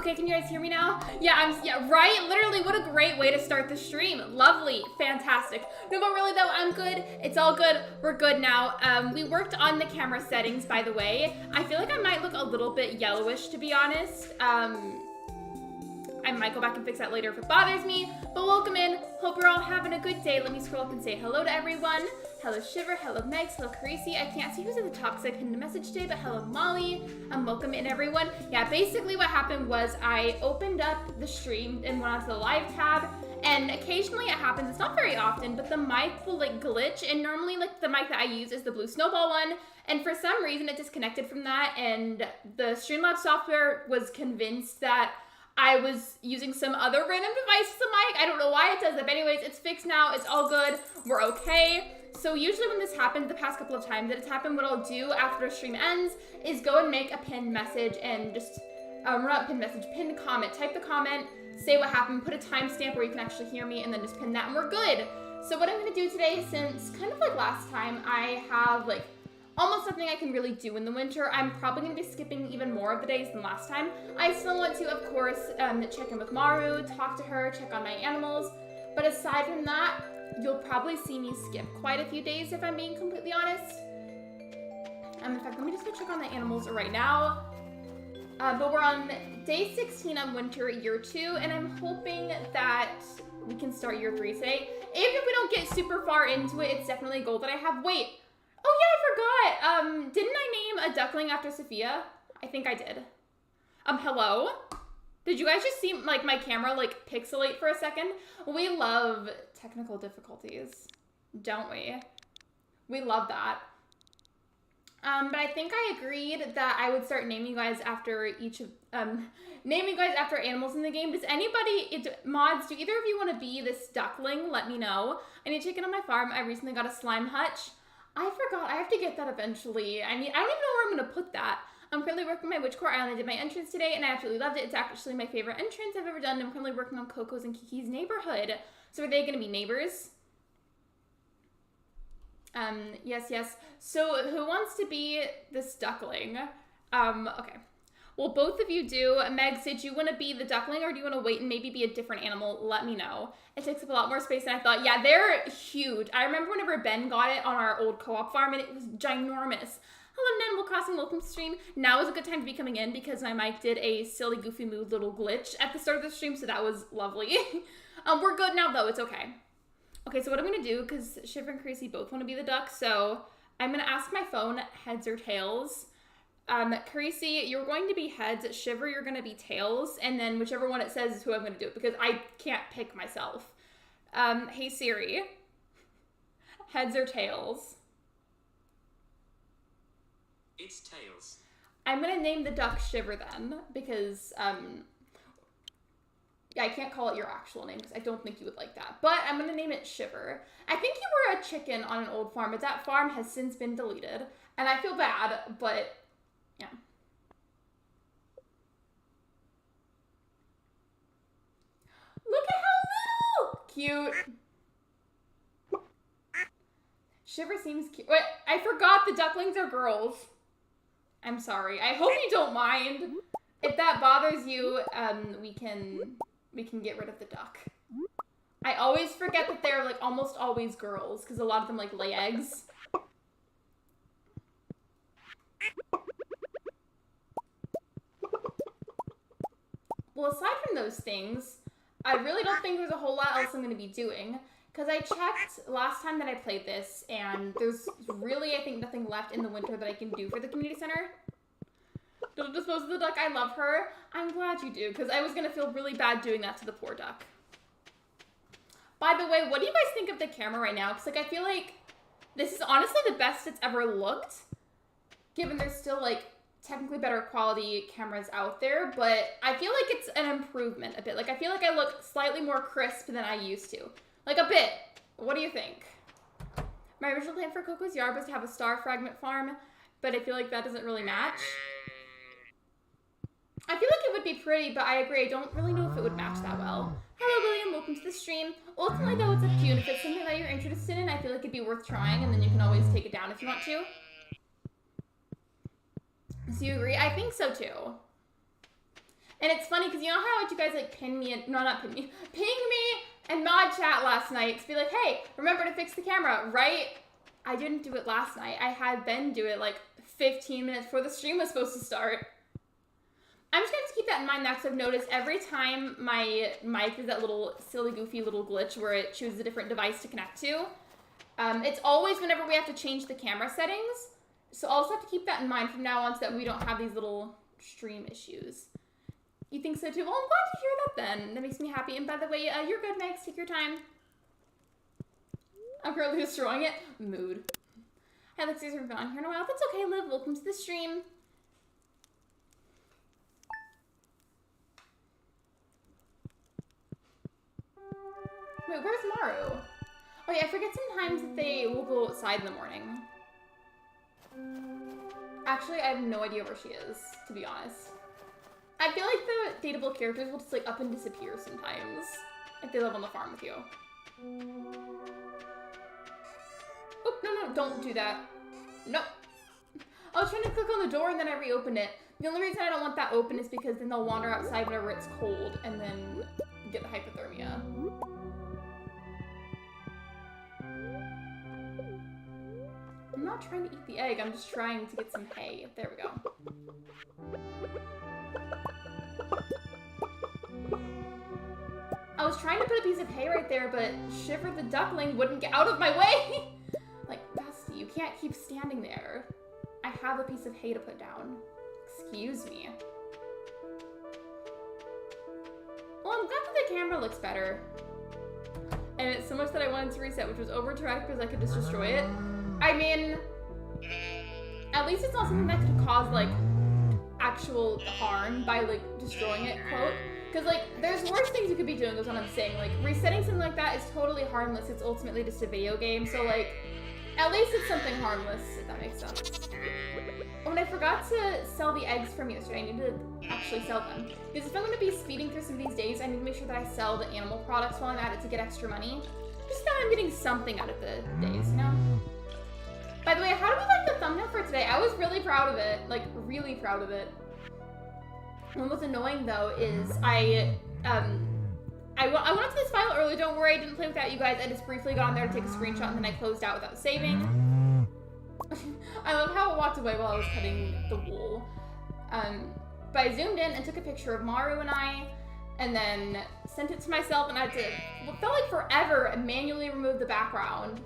Okay, can you guys hear me now? Yeah, yeah, right? Literally, what a great way to start the stream. Lovely, fantastic. No, but really though, I'm good. It's all good. We're good now. We worked on the camera settings, by the way. I feel like I might look a little bit yellowish, to be honest. I might go back and fix that later if it bothers me, but welcome in. Hope you're all having a good day. Let me scroll up and say hello to everyone. Hello Shiver, hello Megs, hello Carisi. I can't see who's at the top because I pinned a message today, but hello Molly. Welcome in everyone. Yeah, basically what happened was I opened up the stream and went onto the live tab, and occasionally it happens, it's not very often, but the mic will like glitch, and normally like the mic that I use is the blue snowball one, and for some reason it disconnected from that, and the Streamlabs software was convinced that I was using some other random device as a mic. I don't know why it does that, but anyways, it's fixed now. It's all good. We're okay. So usually when this happens, the past couple of times that it's happened, what I'll do after the stream ends is go and make a pinned message and just, not pinned message, pinned comment. Type the comment, say what happened, put a timestamp where you can actually hear me, and then just pin that, and we're good. So what I'm going to do today, since kind of like last time, I have like almost nothing I can really do in the winter. I'm probably going to be skipping even more of the days than last time. I still want to, of course, check in with Maru, talk to her, check on my animals. But aside from that, you'll probably see me skip quite a few days if I'm being completely honest. In fact, let me just go check on the animals right now. But we're on day 16 on winter year 2, and I'm hoping that we can start year 3 today. Even if we don't get super far into it, it's definitely a goal that I have. Wait. Oh yeah, I forgot. Didn't I name a duckling after Sophia? I think I did. Hello? Did you guys just see like my camera like pixelate for a second? We love technical difficulties, don't we? We love that. But I think I agreed that I would start naming you guys after each of, naming you guys after animals in the game. Does anybody, mods, do either of you want to be this duckling? Let me know. I need to check in on my farm. I recently got a slime hutch. I forgot. I have to get that eventually. I mean, I don't even know where I'm going to put that. I'm currently working my Witch Core. I only did my entrance today, and I absolutely loved it. It's actually my favorite entrance I've ever done. I'm currently working on Coco's and Kiki's neighborhood. So are they going to be neighbors? Yes, yes. So who wants to be this duckling? Okay. Well, both of you do. Megs, did you want to be the duckling, or do you want to wait and maybe be a different animal? Let me know. It takes up a lot more space than I thought. Yeah, they're huge. I remember whenever Ben got it on our old co-op farm, and it was ginormous. Hello, Animal Crossing. Welcome to stream. Now is a good time to be coming in because my mic did a silly, goofy mood little glitch at the start of the stream, so that was lovely. We're good now, though. It's okay. Okay, so what I'm going to do, because Shiver and Creasy both want to be the duck, so I'm going to ask my phone heads or tails. Carisi, you're going to be heads. Shiver, you're going to be tails. And then whichever one it says is who I'm going to do it, because I can't pick myself. Hey Siri. Heads or tails? It's tails. I'm going to name the duck Shiver then, because, yeah, I can't call it your actual name, because I don't think you would like that. But I'm going to name it Shiver. I think you were a chicken on an old farm, but that farm has since been deleted. And I feel bad, but yeah. Look at how little! Cute. Shiver seems cute. Wait, I forgot the ducklings are girls. I'm sorry. I hope you don't mind. If that bothers you, we can get rid of the duck. I always forget that they're like almost always girls, because a lot of them like lay eggs. Well, aside from those things, I really don't think there's a whole lot else I'm going to be doing. Because I checked last time that I played this, and there's really, I think, nothing left in the winter that I can do for the community center. Don't dispose of the duck. I love her. I'm glad you do, because I was going to feel really bad doing that to the poor duck. By the way, what do you guys think of the camera right now? Because, like, I feel like this is honestly the best it's ever looked, given there's still, like, technically better quality cameras out there, but I feel like it's an improvement a bit. Like, I feel like I look slightly more crisp than I used to. Like, a bit. What do you think? My original plan for Coco's Yard was to have a star fragment farm, but I feel like that doesn't really match. I feel like it would be pretty, but I agree. I don't really know if it would match that well. Hello, William. Welcome to the stream. Ultimately, though, it's up to you. And if it's something that you're interested in, I feel like it'd be worth trying, and then you can always take it down if you want to. So you agree? I think so, too. And it's funny because you know how you guys like ping me and mod chat last night to be like, hey, remember to fix the camera, right? I didn't do it last night. I had Ben do it like 15 minutes before the stream was supposed to start. I'm just going to keep that in mind now because I've noticed every time my mic does that little silly, goofy little glitch where it chooses a different device to connect to. It's always whenever we have to change the camera settings. So I'll also have to keep that in mind from now on so that we don't have these little stream issues. You think so too? Well, I'm glad to hear that then. That makes me happy. And by the way, you're good, Max. Take your time. I'm currently destroying it. Mood. Hi, Lexi, we've been on here in a while. That's okay, Liv. Welcome to the stream. Wait, where's Maru? Oh yeah, I forget sometimes that they will go outside in the morning. Actually, I have no idea where she is, to be honest. I feel like the dateable characters will just like up and disappear sometimes if they live on the farm with you. Oh, no, don't do that. Nope. I was trying to click on the door and then I reopened it. The only reason I don't want that open is because then they'll wander outside whenever it's cold and then get the hypothermia. I'm not trying to eat the egg, I'm just trying to get some hay. There we go. I was trying to put a piece of hay right there, but Shiver the duckling wouldn't get out of my way! Like, Bestie, you can't keep standing there. I have a piece of hay to put down. Excuse me. Well, I'm glad that the camera looks better. And it's so much that I wanted to reset, which was overdramatic because I could just destroy it. I mean, at least it's not something that could cause, like, actual harm by, like, destroying it, quote. Because, like, there's worse things you could be doing is what I'm saying. Like, resetting something like that is totally harmless. It's ultimately just a video game. So, like, at least it's something harmless, if that makes sense. Oh, and I forgot to sell the eggs from yesterday. I need to actually sell them. Because if I'm going to be speeding through some of these days, I need to make sure that I sell the animal products while I'm at it to get extra money. Just so I'm getting something out of the days, you know? By the way, how do we like the thumbnail for today? I was really proud of it. Like, really proud of it. And what's annoying, though, is I went up to this file early. Don't worry, I didn't play without you guys. I just briefly got on there to take a screenshot, and then I closed out without saving. I love how it walked away while I was cutting the wool. But I zoomed in and took a picture of Maru and I, and then sent it to myself, and I had to, what felt like forever, manually remove the background.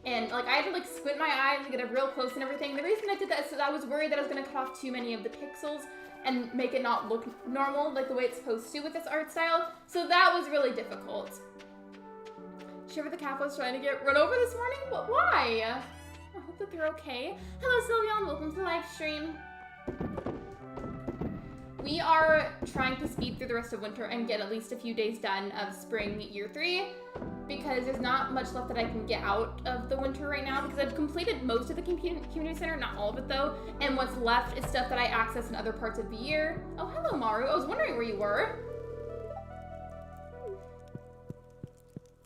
And, like, I had to, like, squint my eyes and get it real close and everything. The reason I did that is that I was worried that I was going to cut off too many of the pixels and make it not look normal, like the way it's supposed to with this art style. So that was really difficult. Shiver the cat was trying to get run over this morning? But why? I hope that they're okay. Hello, Sylveon. Welcome to the live stream. We are trying to speed through the rest of winter and get at least a few days done of spring year 3 because there's not much left that I can get out of the winter right now because I've completed most of the community center, not all of it though, and what's left is stuff that I access in other parts of the year. Oh, hello, Maru. I was wondering where you were.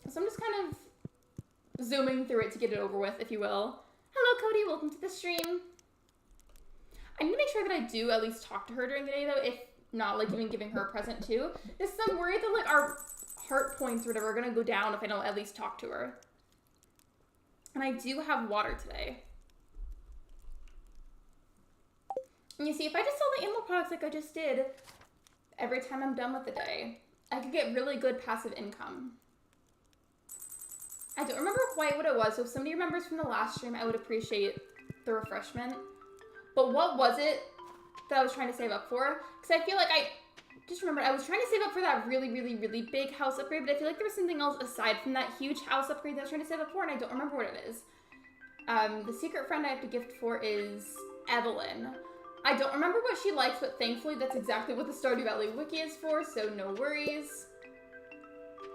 So I'm just kind of zooming through it to get it over with, if you will. Hello, Cody. Welcome to the stream. I need to make sure that I do at least talk to her during the day, though, if not, like, even giving her a present, too. Just I'm worried that, like, our heart points or whatever are gonna go down if I don't at least talk to her. And I do have water today. And you see, if I just sell the animal products like I just did, every time I'm done with the day, I could get really good passive income. I don't remember quite what it was, so if somebody remembers from the last stream, I would appreciate the refreshment. But what was it that I was trying to save up for? Because I feel like I just remembered I was trying to save up for that really, really, really big house upgrade, but I feel like there was something else aside from that huge house upgrade that I was trying to save up for, and I don't remember what it is. The secret friend I have to gift for is Evelyn. I don't remember what she likes, but thankfully that's exactly what the Stardew Valley wiki is for, so no worries.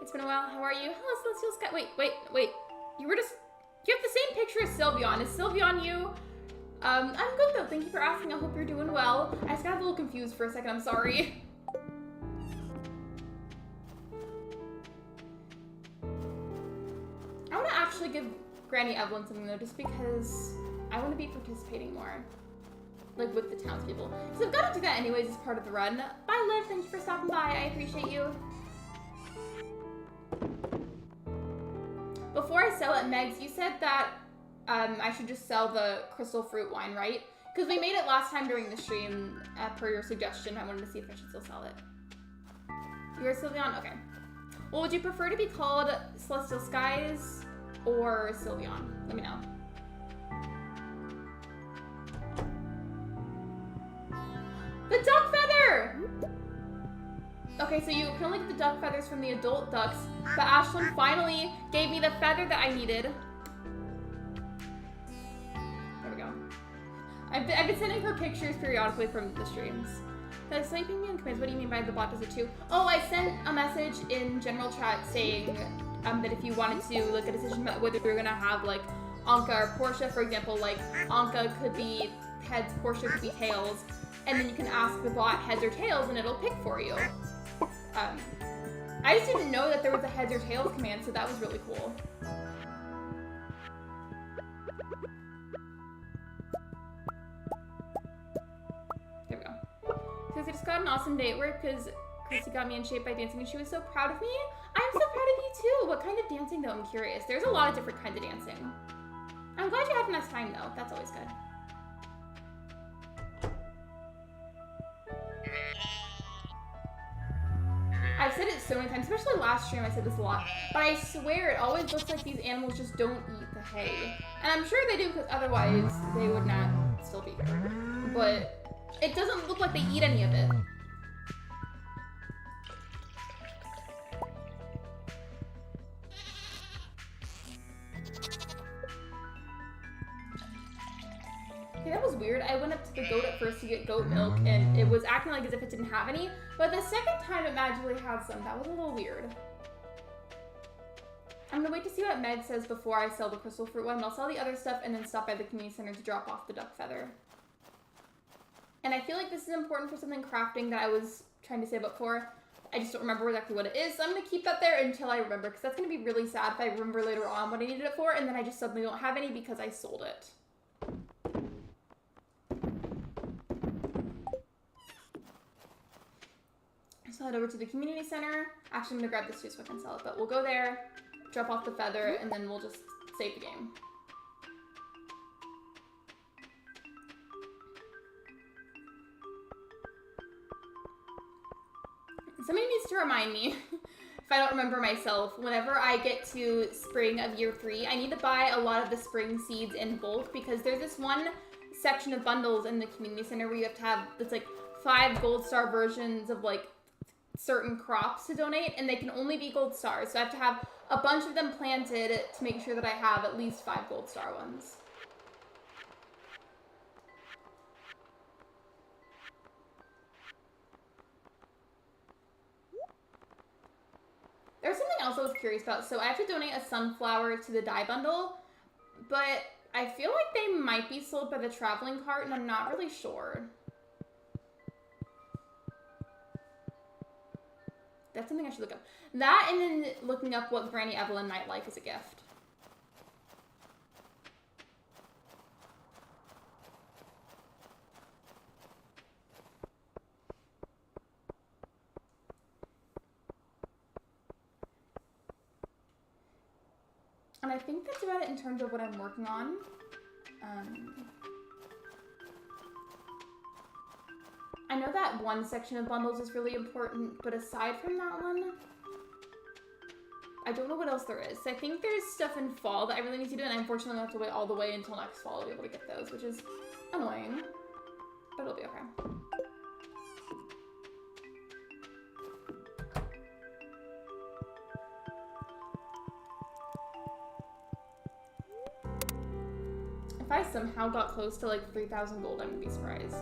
It's been a while. How are you? Hello, Celestial Sky. Wait. You have the same picture as Sylveon. Is Sylveon you? I'm good though. Thank you for asking. I hope you're doing well. I just got a little confused for a second. I'm sorry. I want to actually give Granny Evelyn something though, just because I want to be participating more. like with the townspeople. So I've got to do that anyways as part of the run. Bye, Liv. Thank you for stopping by. I appreciate you. Before I sell it, Megs, you said that I should just sell the crystal fruit wine, right? Because we made it last time during the stream, per your suggestion. I wanted to see if I should still sell it. You're Sylveon? Okay. Well, would you prefer to be called Celestial Skies or Sylveon? Let me know. The duck feather! Okay, so you can only get the duck feathers from the adult ducks, but Ashlyn finally gave me the feather that I needed. There we go. I've been sending her pictures periodically from the streams. The sleeping me on commands, what do you mean by the bot does it too? Oh, I sent a message in general chat saying that if you wanted to like a decision about whether we were gonna have like Anka or Portia, for example, like Anka could be heads, Portia could be tails, and then you can ask the bot heads or tails and it'll pick for you. I just didn't know that there was a heads or tails command, so that was really cool. There we go. Because I just got an awesome day at work because Chrissy got me in shape by dancing and she was so proud of me. I'm so proud of you too. What kind of dancing though? I'm curious. There's a lot of different kinds of dancing. I'm glad you had a nice time though. That's always good. I've said it so many times, especially last stream I said this a lot, but I swear it always looks like these animals just don't eat the hay. And I'm sure they do because otherwise they would not still be here. But it doesn't look like they eat any of it. Okay, that was weird. I went up to the goat at first to get goat milk, and it was acting like as if it didn't have any, but the second time it magically had some. That was a little weird. I'm gonna wait to see what Meg says before I sell the crystal fruit one, and I'll sell the other stuff and then stop by the community center to drop off the duck feather. And I feel like this is important for something crafting that I was trying to save up for. I just don't remember exactly what it is, so I'm gonna keep that there until I remember, because that's gonna be really sad if I remember later on what I needed it for, and then I just suddenly don't have any because I sold it. So head over to the community center. Actually, I'm gonna grab this too so I can sell it, but we'll go there, drop off the feather, and then we'll just save the game. Somebody needs to remind me, if I don't remember myself, whenever I get to spring of year 3, I need to buy a lot of the spring seeds in bulk, because there's this one section of bundles in the community center where you have to have, it's like 5 gold star versions of like certain crops to donate, and they can only be gold stars. So I have to have a bunch of them planted to make sure that I have at least 5 gold star ones. There's something else I was curious about. So I have to donate a sunflower to the dye bundle, but I feel like they might be sold by the traveling cart, and I'm not really sure. That's something I should look up. That, and then looking up what Granny Evelyn Nightlife is a gift. And I think that's about it in terms of what I'm working on. I know that one section of bundles is really important, but aside from that one, I don't know what else there is. I think there's stuff in fall that I really need to do, and I unfortunately have to wait all the way until next fall to be able to get those, which is annoying, but it'll be okay. If I somehow got close to like 3,000 gold, I wouldn't be surprised.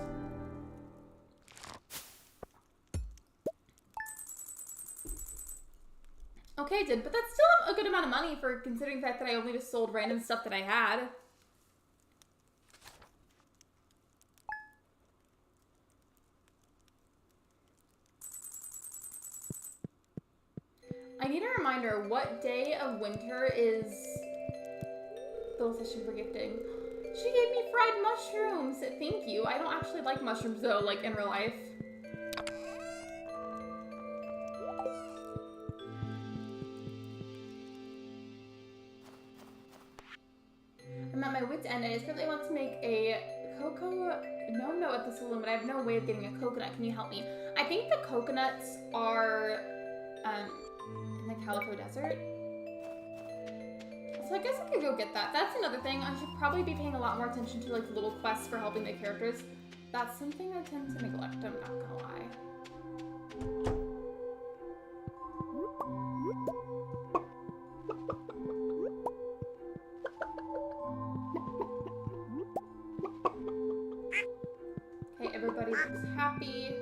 Okay, I did, but that's still a good amount of money for considering the fact that I only just sold random stuff that I had. I need a reminder, what day of winter is the session for gifting? She gave me fried mushrooms. Thank you. I don't actually like mushrooms though, like in real life. I'm at my wit's end. I desperately want to make a cocoa no at the saloon, but I have no way of getting a coconut. Can you help me? I think the coconuts are in the Calico Desert. So I guess I could go get that. That's another thing. I should probably be paying a lot more attention to like the little quests for helping the characters. That's something I tend to neglect, I'm not gonna lie. Okay, everybody looks happy.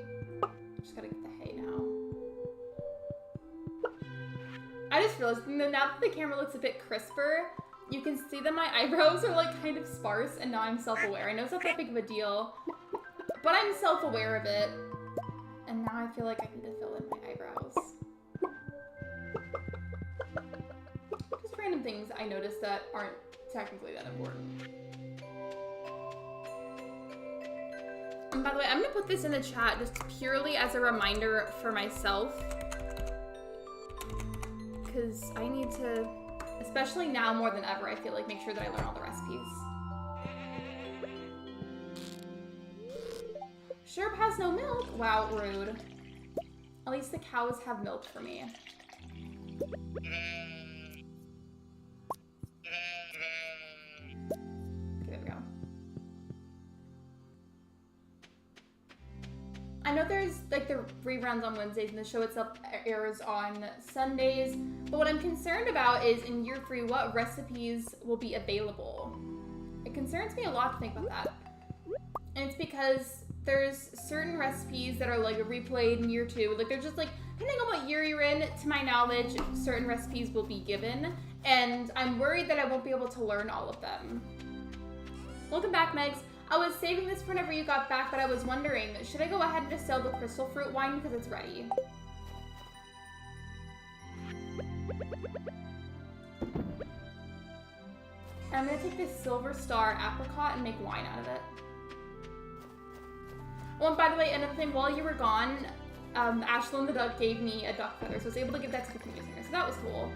Just gotta get the hay now. I just realized now that the camera looks a bit crisper, you can see that my eyebrows are like kind of sparse, and now I'm self-aware. I know it's not that big of a deal, but I'm self-aware of it. And now I feel like I need to fill in my eyebrows. Just random things I noticed that aren't technically that important. And by the way, I'm gonna put this in the chat just purely as a reminder for myself. Because I need to, especially now more than ever, I feel like make sure that I learn all the recipes. Sherp has no milk. Wow, rude. At least the cows have milk for me. Okay, there we go. I know there's like the reruns on Wednesdays and the show itself airs on Sundays, but what I'm concerned about is in year 3, what recipes will be available. It concerns me a lot to think about that. And it's because there's certain recipes that are like replayed in year 2. Like they're just like, depending on what year you're in, to my knowledge, certain recipes will be given. And I'm worried that I won't be able to learn all of them. Welcome back, Megs. I was saving this for whenever you got back, but I was wondering, should I go ahead and just sell the crystal fruit wine because it's ready? And I'm gonna take this silver star apricot and make wine out of it. Oh, and by the way, another thing, while you were gone, Ashlyn the duck gave me a duck feather, so I was able to give that to the community center, so that was cool.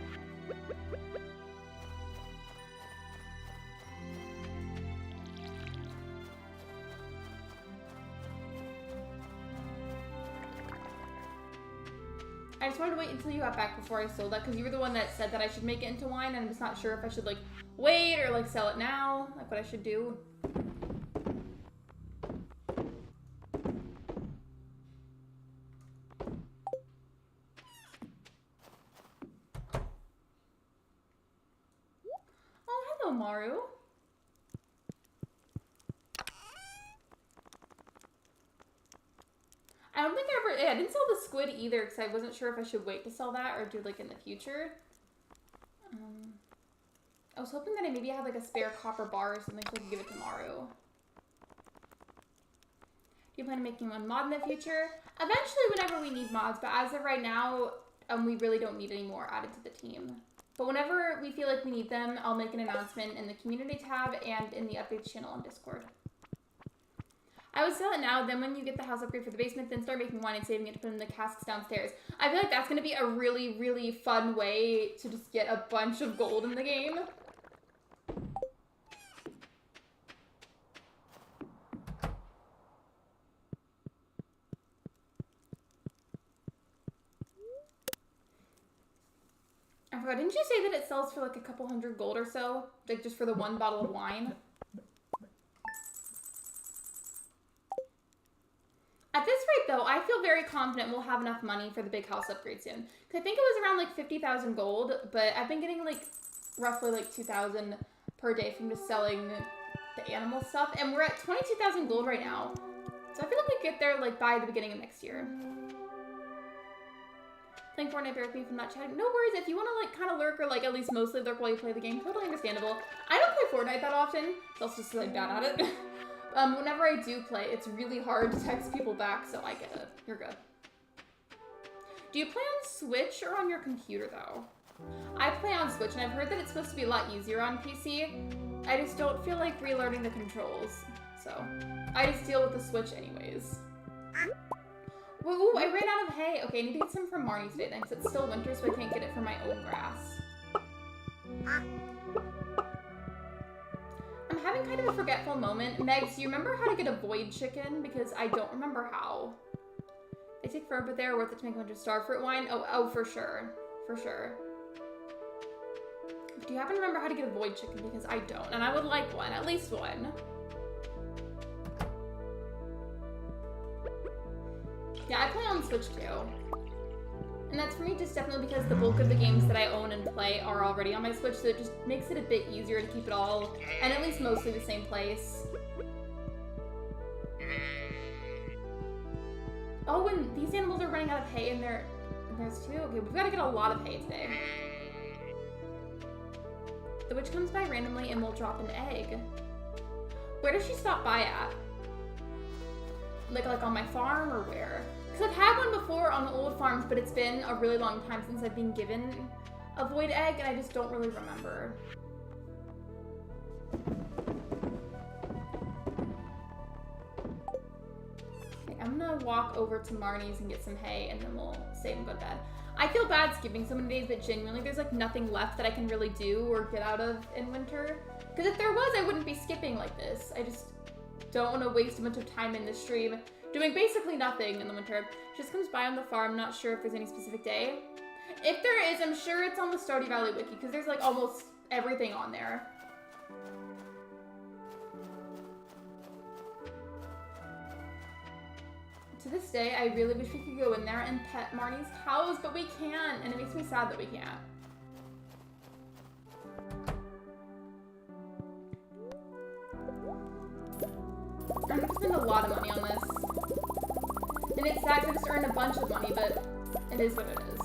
I just wanted to wait until you got back before I sold that, because you were the one that said that I should make it into wine, and I'm just not sure if I should, like, wait or, like, sell it now, like, what I should do. Oh, hello, Maru. I don't think I didn't sell the squid either because I wasn't sure if I should wait to sell that or do like in the future. I was hoping that I maybe had like a spare copper bar or something so I could give it to Maru. Do you plan on making one mod in the future? Eventually whenever we need mods, but as of right now, we really don't need any more added to the team. But whenever we feel like we need them, I'll make an announcement in the community tab and in the updates channel on Discord. I would sell it now, then when you get the house upgrade for the basement, then start making wine and saving it to put in the casks downstairs. I feel like that's going to be a really, really fun way to just get a bunch of gold in the game. I forgot, didn't you say that it sells for like a couple hundred gold or so? Like just for the one bottle of wine? At this rate, though, I feel very confident we'll have enough money for the big house upgrade soon. Because I think it was around, like, 50,000 gold, but I've been getting, like, roughly, like, 2,000 per day from just selling the animal stuff. And we're at 22,000 gold right now. So I feel like we get there, like, by the beginning of next year. Playing Fortnite bear with me from not chatting. No worries, if you want to, like, kind of lurk or, like, at least mostly lurk while you play the game, totally understandable. I don't play Fortnite that often. It's also just, like, bad at it. Whenever I do play, it's really hard to text people back, so I get it. You're good. Do you play on Switch or on your computer, though? I play on Switch, and I've heard that it's supposed to be a lot easier on PC. I just don't feel like relearning the controls. So, I just deal with the Switch anyways. Ooh, I ran out of hay. Okay, I need to get some from Marnie's today then, because it's still winter, so I can't get it from my own grass. I'm having kind of a forgetful moment. Megs, do you remember how to get a void chicken? Because I don't remember how. They take forever, but they're worth it to make a bunch of starfruit wine. Oh, for sure. For sure. Do you happen to remember how to get a void chicken? Because I don't, and I would like one, at least one. Yeah, I play on Switch too. And that's for me just definitely because the bulk of the games that I own and play are already on my Switch, so it just makes it a bit easier to keep it all, and at least mostly the same place. Oh, and these animals are running out of hay, and there's two? Okay, we've got to get a lot of hay today. The witch comes by randomly and will drop an egg. Where does she stop by at? Like on my farm or where? Because I've had one before on the old farms, but it's been a really long time since I've been given a void egg, and I just don't really remember. Okay, I'm gonna walk over to Marnie's and get some hay, and then we'll save and go to bed. I feel bad skipping so many days, but genuinely there's like nothing left that I can really do or get out of in winter. Because if there was, I wouldn't be skipping like this. I just don't want to waste a bunch of time in the stream doing basically nothing in the winter. She just comes by on the farm, not sure if there's any specific day. If there is, I'm sure it's on the Stardew Valley wiki, because there's like almost everything on there. To this day, I really wish we could go in there and pet Marnie's cows, but we can't, and it makes me sad that we can't. I'm gonna spend a lot of money on this. And it's sad because I just earned a bunch of money, but it is what it is.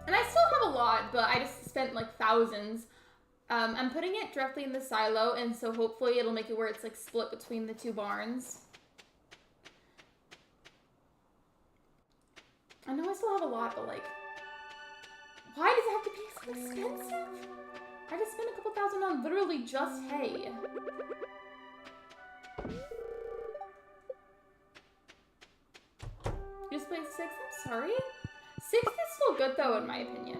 And I still have a lot, but I just spent like thousands. I'm putting it directly in the silo, and so hopefully it'll make it where it's like split between the two barns. I know I still have a lot, but like, why does it have to be so expensive? I just spent a couple thousand on literally just hay. You just played 6? I'm sorry. 6 is still good though, in my opinion.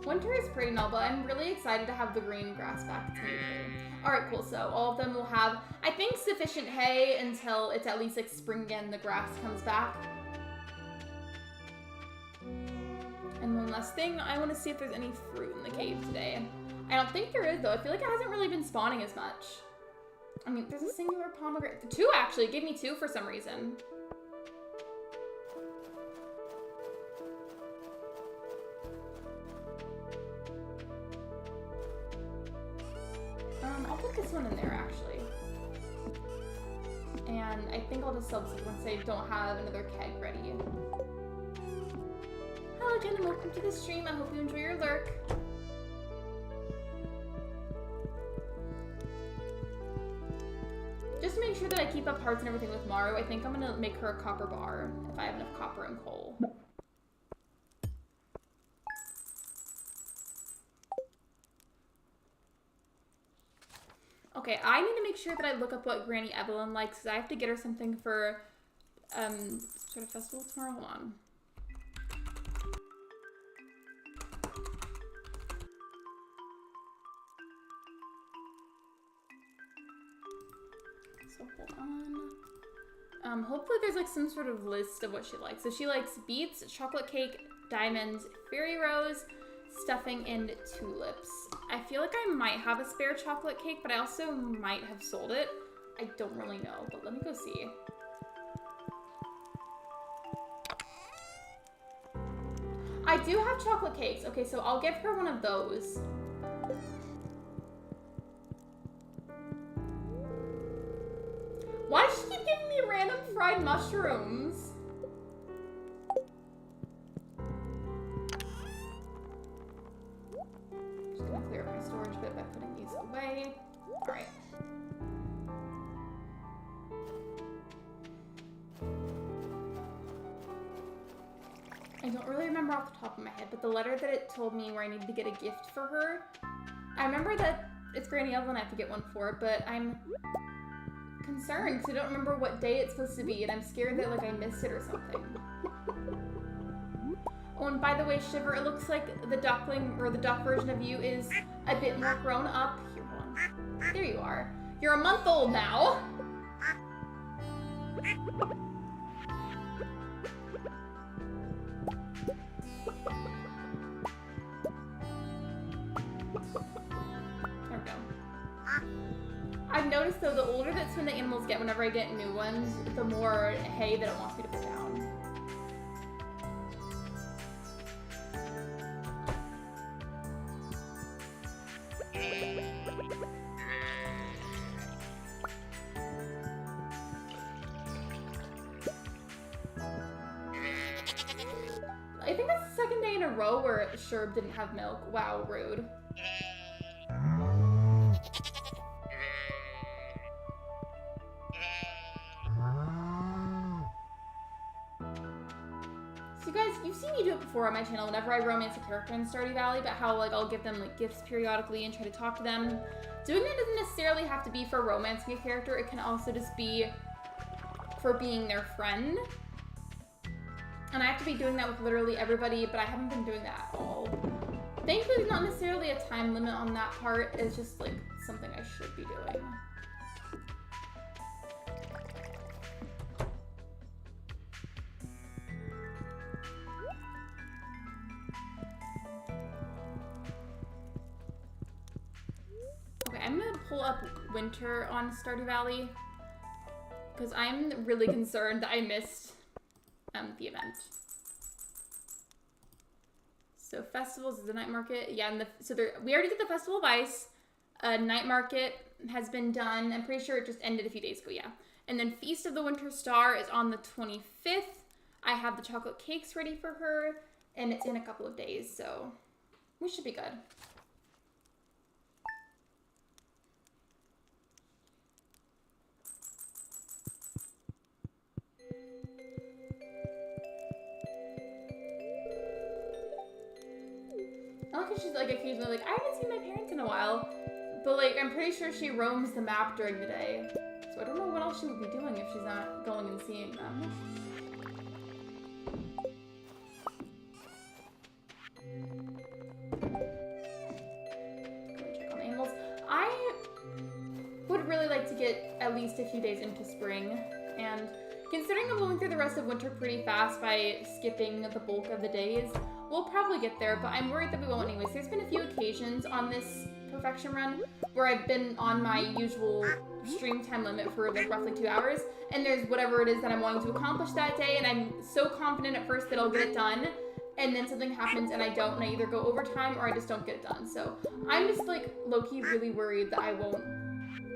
Winter is pretty novel. I'm really excited to have the green grass back. It's really cool. Alright, cool. So all of them will have, I think, sufficient hay until it's at least like spring again, the grass comes back. And one last thing, I want to see if there's any fruit in the cave today. I don't think there is though. I feel like it hasn't really been spawning as much. I mean, there's a singular pomegranate. 2 actually. It gave me 2 for some reason. I'll put this one in there, actually. And I think I'll just sell this once I don't have another keg ready. Hello, Jen, and welcome to the stream. I hope you enjoy your lurk. Just to make sure that I keep up hearts and everything with Maru, I think I'm gonna make her a copper bar if I have enough copper and coal. Okay, I need to make sure that I look up what Granny Evelyn likes, because I have to get her something for, sort of festival tomorrow. Hold on. So hold on. Hopefully there's like some sort of list of what she likes. So she likes beets, chocolate cake, diamonds, fairy rose, stuffing, and tulips. I feel like I might have a spare chocolate cake, but I also might have sold it. I don't really know, but let me go see. I do have chocolate cakes. Okay, so I'll give her one of those. Why does she keep giving me random fried mushrooms? Just gonna clear up my storage bit by I don't really remember off the top of my head, but the letter that it told me where I needed to get a gift for her, I remember that it's Granny Evelyn I have to get one for, but I'm concerned because I don't remember what day it's supposed to be, and I'm scared that like I missed it or something. Oh, and by the way, Shiver, it looks like the duckling, or the duck version of you is a bit more grown up. Here, hold on. There you are. You're a month old now. There we go. I've noticed though, the older that some of the animals get whenever I get new ones, the more hay that it wants me to put down. I think that's the second day in a row where Sherb didn't have milk. Wow, rude. So you guys, you've seen me do it before on my channel whenever I romance a character in Stardew Valley, but how like I'll give them like gifts periodically and try to talk to them. Doing that doesn't necessarily have to be for romancing a character. It can also just be for being their friend. And I have to be doing that with literally everybody, but I haven't been doing that at all. Thankfully, there's not necessarily a time limit on that part. It's just like something I should be doing. Okay, I'm gonna pull up winter on Stardew Valley because I'm really concerned that I missed the event. So festivals is the night market. Yeah, and we already did the Festival of Ice. Night market has been done. I'm pretty sure it just ended a few days ago, yeah. And then Feast of the Winter Star is on the 25th. I have the chocolate cakes ready for her, and it's in a couple of days, so we should be good. I like how she's like occasionally like, I haven't seen my parents in a while, but like I'm pretty sure she roams the map during the day. So I don't know what else she would be doing if she's not going and seeing them. Go check on the animals. I would really like to get at least a few days into spring, and considering I'm going through the rest of winter pretty fast by skipping the bulk of the days, we'll probably get there, but I'm worried that we won't anyways. There's been a few occasions on this perfection run where I've been on my usual stream time limit for like roughly 2 hours, and there's whatever it is that I'm wanting to accomplish that day, and I'm so confident at first that I'll get it done, and then something happens and I don't, and I either go overtime or I just don't get it done. So I'm just like low-key really worried that I won't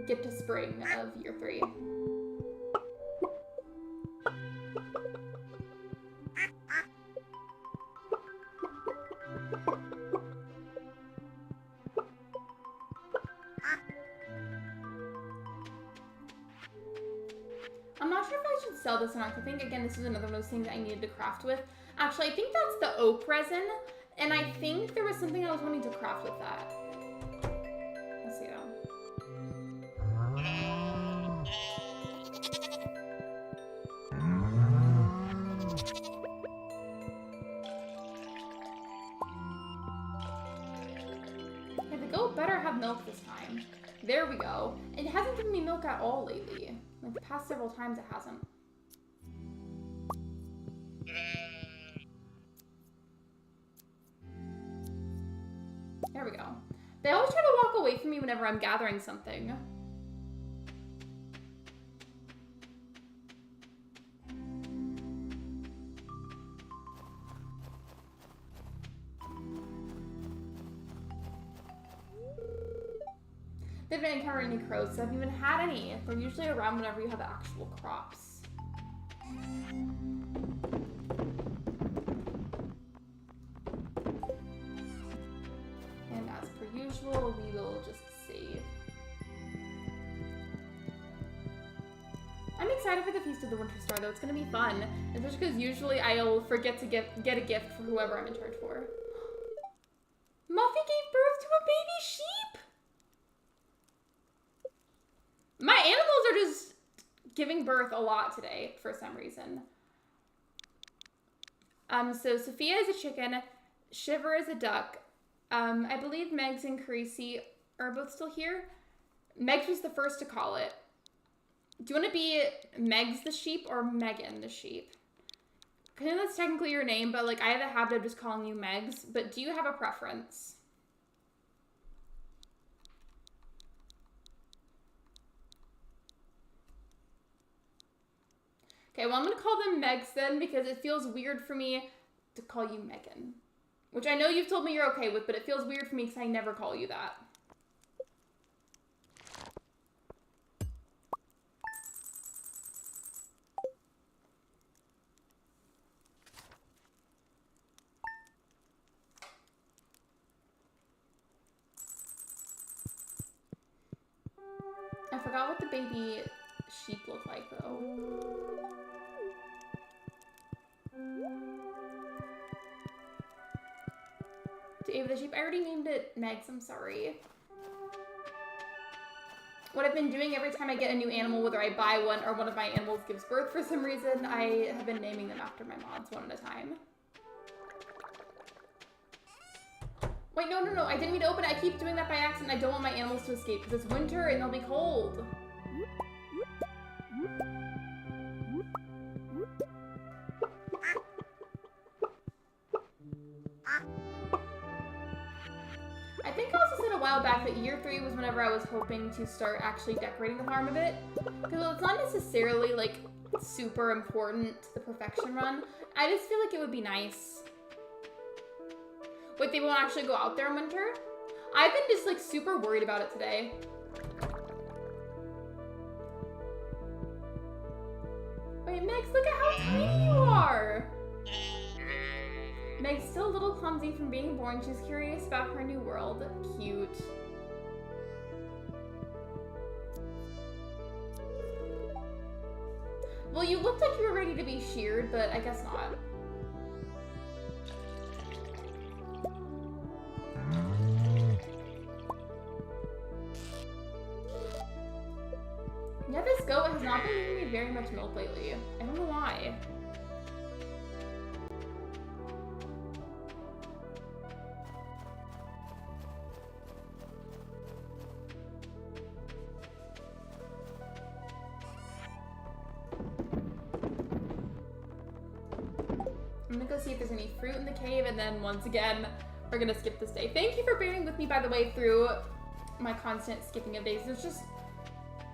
get to spring of year 3. I'm not sure if I should sell this or not. I think, again, this is another one of those things that I needed to craft with. Actually, I think that's the oak resin, and I think there was something I was wanting to craft with that. Let's see though. Okay, the goat better have milk this time. There we go. It hasn't given me milk at all lately. Like the past several times it hasn't. There we go. They always try to walk away from me whenever I'm gathering something. They haven't encountered any crows, so I haven't even had any. They're usually around whenever you have actual crops. And as per usual, we will just save. I'm excited excited for the Feast of the Winter Star, though. It's gonna be fun. Especially because usually I'll forget to get a gift for whoever I'm in charge for. Muffy gave birth to a baby sheep! My animals are just giving birth a lot today, for some reason. So Sophia is a chicken, Shiver is a duck. I believe Megs and Carisi are both still here. Megs was the first to call it. Do you want to be Megs the sheep or Megan the sheep? I know that's technically your name, but like I have a habit of just calling you Megs. But do you have a preference? Okay, well I'm going to call them Megs then because it feels weird for me to call you Megan. Which I know you've told me you're okay with, but it feels weird for me because I never call you that. I forgot what the baby sheep look like though. To Ava the sheep. I already named it Megs, I'm sorry. What I've been doing every time I get a new animal, whether I buy one or one of my animals gives birth for some reason, I have been naming them after my mods one at a time. Wait, no, I didn't mean to open it. I keep doing that by accident. I don't want my animals to escape because it's winter and they'll be cold. I think I also said a while back that year 3 was whenever I was hoping to start actually decorating the farm a bit. Because it's not necessarily like super important to the perfection run. I just feel like it would be nice. Wait, they won't actually go out there in winter? I've been just like super worried about it today. Wait, Megs, look at how tiny you are! Meg's still a little clumsy from being born. She's curious about her new world. Cute. Well, you looked like you were ready to be sheared, but I guess not. Yeah, this goat has not been giving me very much milk lately. I don't know why. I'm gonna go see if there's any fruit in the cave, and then once again, we're gonna skip this day. Thank you for bearing with me, by the way, through my constant skipping of days. There's just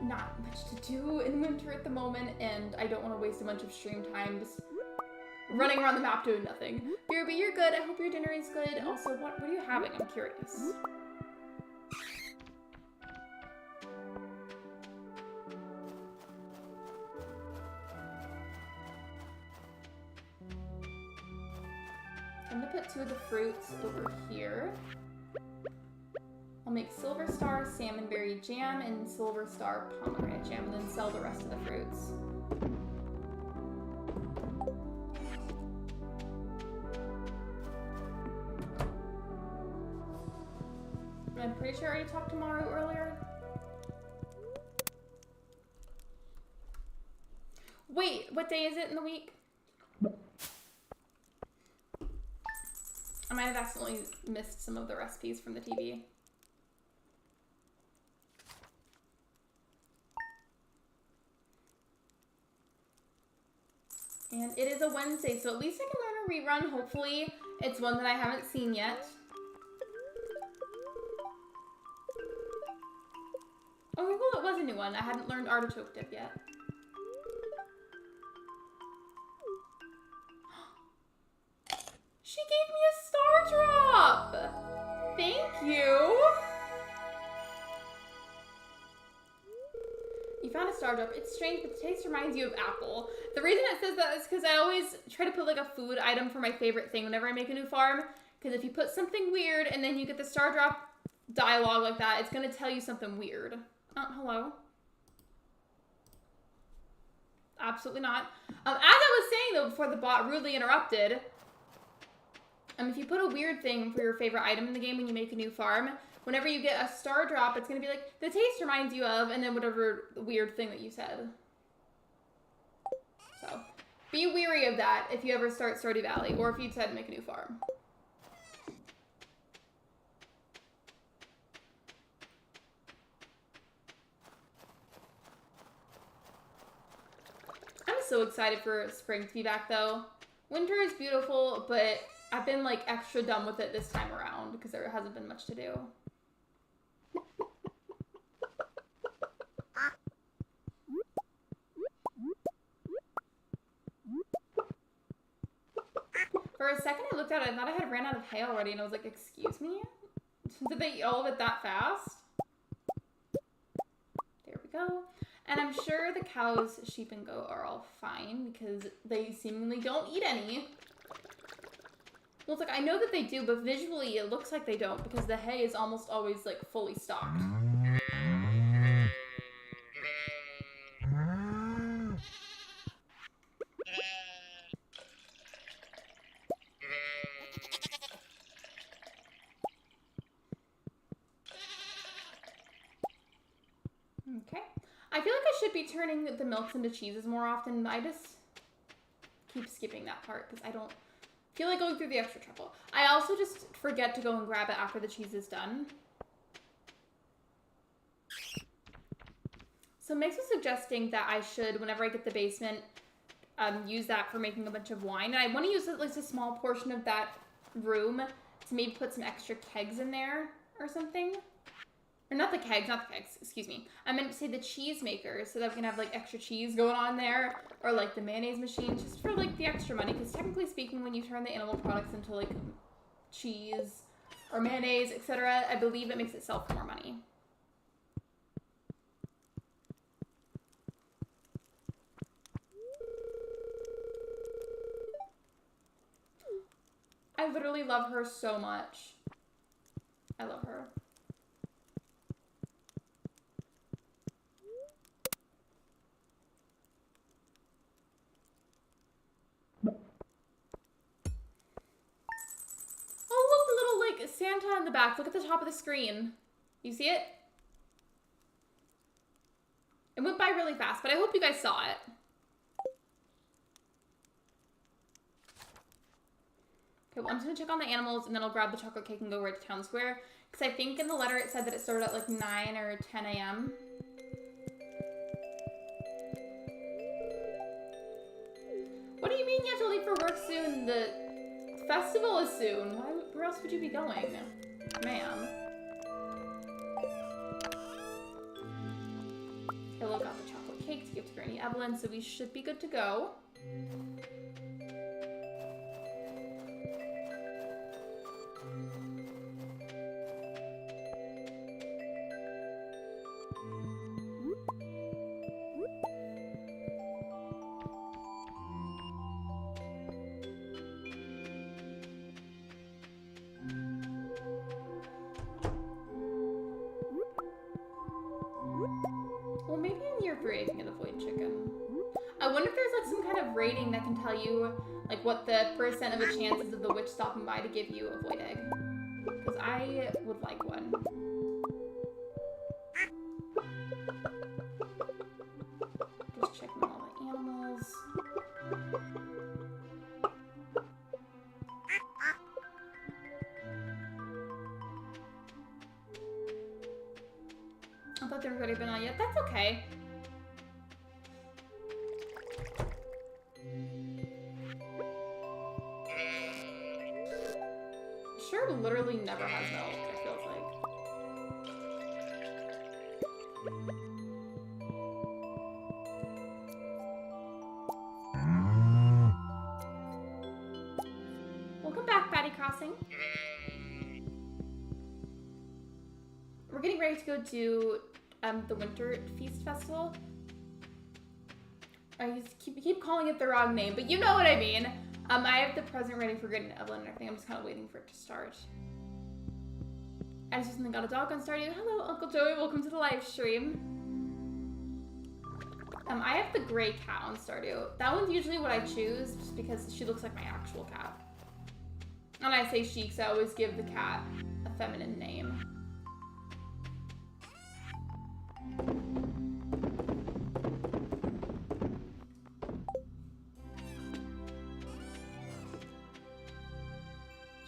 not much to do in winter at the moment, and I don't want to waste a bunch of stream time just running around the map doing nothing. BRB, you're good. I hope your dinner is good. Also, what are you having? I'm curious. I'm gonna put 2 of the fruits over here. I'll make Silver Star Salmonberry Jam and Silver Star Pomegranate Jam, and then sell the rest of the fruits. I'm pretty sure I already talked to Maru earlier. Wait, what day is it in the week? I might have accidentally missed some of the recipes from the TV. And it is a Wednesday, so at least I can learn a rerun. Hopefully, it's one that I haven't seen yet. Oh, well, it was a new one. I hadn't learned Artichoke Dip yet. She gave me a star drop! Thank you! You found a star drop. It's strange, but the taste reminds you of apple. The reason it says that is because I always try to put like a food item for my favorite thing whenever I make a new farm. Because if you put something weird and then you get the star drop dialogue like that, it's going to tell you something weird. Hello? absolutely not. As I was saying, though, before the bot rudely interrupted, if you put a weird thing for your favorite item in the game when you make a new farm, whenever you get a star drop, it's going to be like, the taste reminds you of, and then whatever weird thing that you said. So, be wary of that if you ever start Stardew Valley, or if you decide to make a new farm. I'm so excited for spring to be back, though. Winter is beautiful, but I've been, like, extra done with it this time around because there hasn't been much to do. For a second, I looked at it, I thought I had ran out of hay already, and I was like, excuse me? Did they eat all of it that fast? There we go. And I'm sure the cows, sheep, and goat are all fine because they seemingly don't eat any. Well, it's like, I know that they do, but visually it looks like they don't because the hay is almost always, like, fully stocked. Okay. I feel like I should be turning the milks into cheeses more often, but I just keep skipping that part because I don't feel like going through the extra trouble. I also just forget to go and grab it after the cheese is done. So Mix was suggesting that I should, whenever I get the basement, use that for making a bunch of wine. And I want to use at least a small portion of that room to maybe put some extra kegs in there or something. Or not the kegs, excuse me. I meant to say the cheese maker, so that we can have, like, extra cheese going on there. Or, like, the mayonnaise machine, just for, like, the extra money. Because technically speaking, when you turn the animal products into, like, cheese or mayonnaise, etc., I believe it makes it sell for more money. I literally love her so much. I love her. Oh, look, the little, like, Santa in the back. Look at the top of the screen. You see it? It went by really fast, but I hope you guys saw it. Okay, well, I'm just gonna check on the animals, and then I'll grab the chocolate cake and go right to Town Square. Because I think in the letter it said that it started at, like, 9 or 10 a.m. What do you mean you have to leave for work soon? The festival is soon. Where else would you be going, ma'am? Hello got the chocolate cake to give to Granny Evelyn, so we should be good to go. Well, maybe in year 3 I can get a void chicken. I wonder if there's, like, some kind of rating that can tell you, like, what the percent of the chances of the witch stopping by to give you a void egg. Because I would like one. Just checking all the animals. I thought they were ready, but not yet. That's okay. Sure literally never has milk, it feels like. Welcome back, Batty Crossing. We're getting ready to go to the Winter Feast Festival. I keep calling it the wrong name, but you know what I mean. I have the present ready for Granny Evelyn and everything. I'm just kind of waiting for it to start. I just recently got a dog on Stardew. Hello, Uncle Joey. Welcome to the live stream. I have the gray cat on Stardew. That one's usually what I choose just because she looks like my actual cat. And I say she because I always give the cat a feminine name.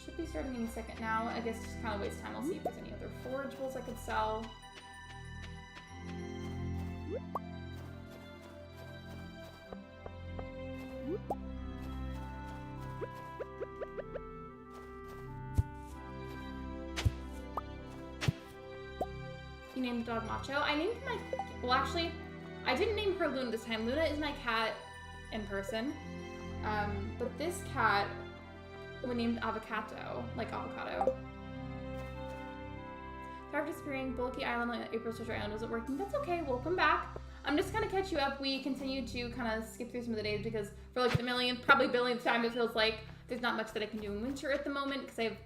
Should be starting any second now. I guess just kind of waste time. I'll see if there's any other forageables I could sell. You named the dog Macho. I named my... Well, actually, I didn't name her Luna this time. Luna is my cat in person. But this cat, we named Avocado, like avocado. After disappearing, Bulky Island on April's Treasure Island wasn't working. That's okay, welcome back. I'm just gonna catch you up. We continue to kind of skip through some of the days because for like the millionth, probably billionth time, it feels like there's not much that I can do in winter at the moment because I've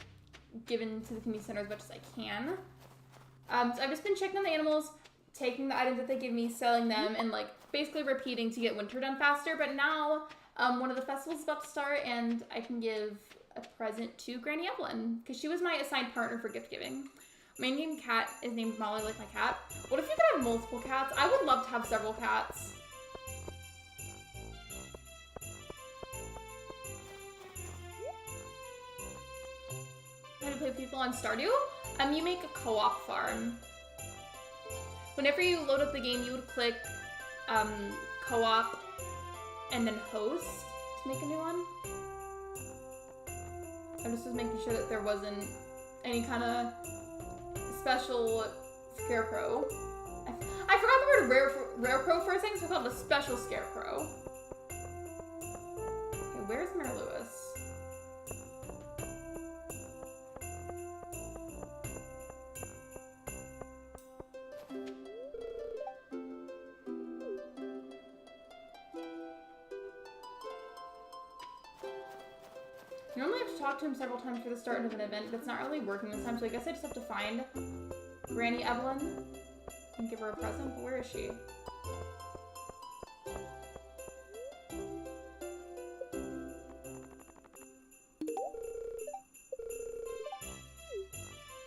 given to the community center as much as I can. So I've just been checking on the animals, taking the items that they give me, selling them, and like basically repeating to get winter done faster. But now one of the festivals is about to start and I can give a present to Granny Evelyn because she was my assigned partner for gift giving. My Indian cat is named Molly, like my cat. What if you could have multiple cats? I would love to have several cats. How do you play with people on Stardew? You make a co-op farm. Whenever you load up the game, you would click co-op and then host to make a new one. I just was making sure that there wasn't any kind of special scarecrow. I forgot the word rare-pro for a second, so I called it a special scarecrow. Okay, where's Mayor Lewis? Normally I have to talk to him several times for the start of an event, but it's not really working this time, so I guess I just have to find Granny Evelyn and give her a present. But where is she?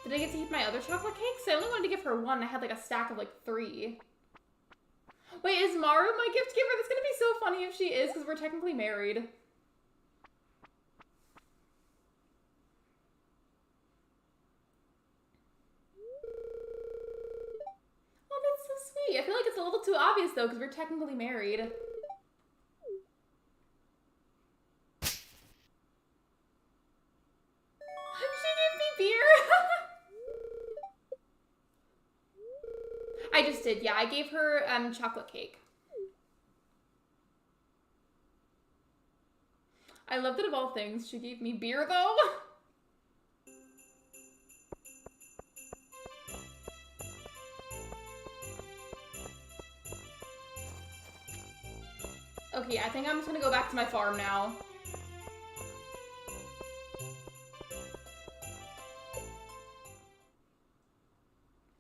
Did I get to keep my other chocolate cakes? I only wanted to give her one. I had like a stack of like 3. Wait, is Maru my gift giver? That's gonna be so funny if she is, because we're technically married. I feel like it's a little too obvious though, because we're technically married. She gave me beer! I just did, yeah. I gave her chocolate cake. I love that of all things, she gave me beer though. Okay, I think I'm just gonna go back to my farm now.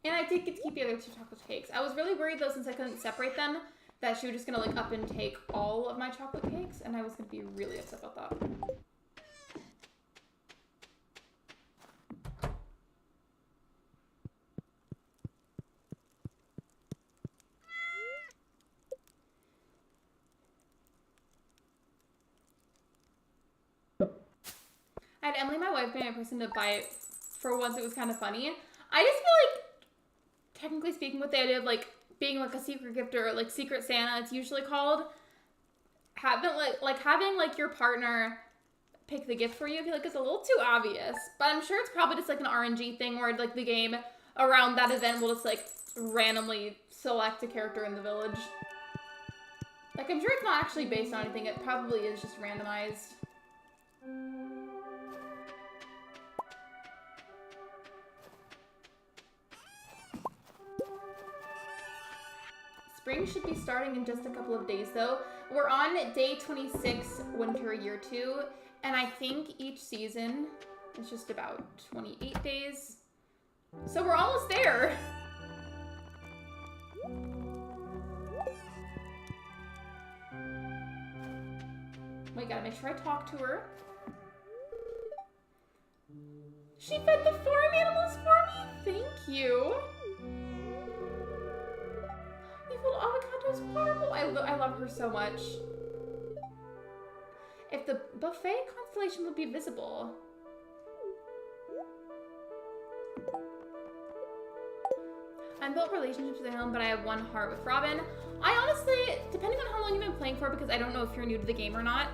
And I did get to keep the other 2 chocolate cakes. I was really worried though, since I couldn't separate them, that she was just gonna like up and take all of my chocolate cakes, and I was gonna be really upset about that. I had Emily, my wife, being a person to buy it for once. It was kind of funny. I just feel like, technically speaking, with the idea of like being like a secret gift or like Secret Santa, it's usually called, having like your partner pick the gift for you, I feel like it's a little too obvious. But I'm sure it's probably just like an RNG thing where like the game around that event will just like randomly select a character in the village. Like I'm sure it's not actually based on anything. It probably is just randomized. Spring should be starting in just a couple of days though. We're on day 26, winter year 2, and I think each season is just about 28 days. So we're almost there. Wait, gotta make sure I talk to her. She fed the farm animals for me? Thank you. Evil avocado is horrible. I love her so much. If the buffet constellation would be visible. I built relationships with him, but I have one heart with Robin. I honestly, depending on how long you've been playing for, because I don't know if you're new to the game or not,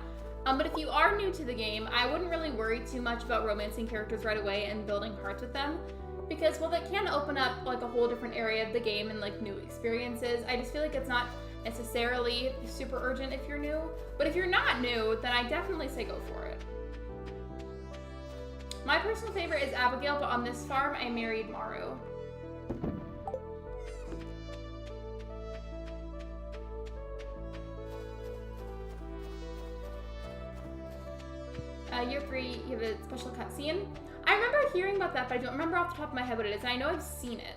but if you are new to the game, I wouldn't really worry too much about romancing characters right away and building hearts with them. Because while that can open up like a whole different area of the game and like new experiences, I just feel like it's not necessarily super urgent if you're new. But if you're not new, then I definitely say go for it. My personal favorite is Abigail, but on this farm, I married Maru. Year 3, you have a special cutscene. I remember hearing about that, but I don't remember off the top of my head what it is. And I know I've seen it,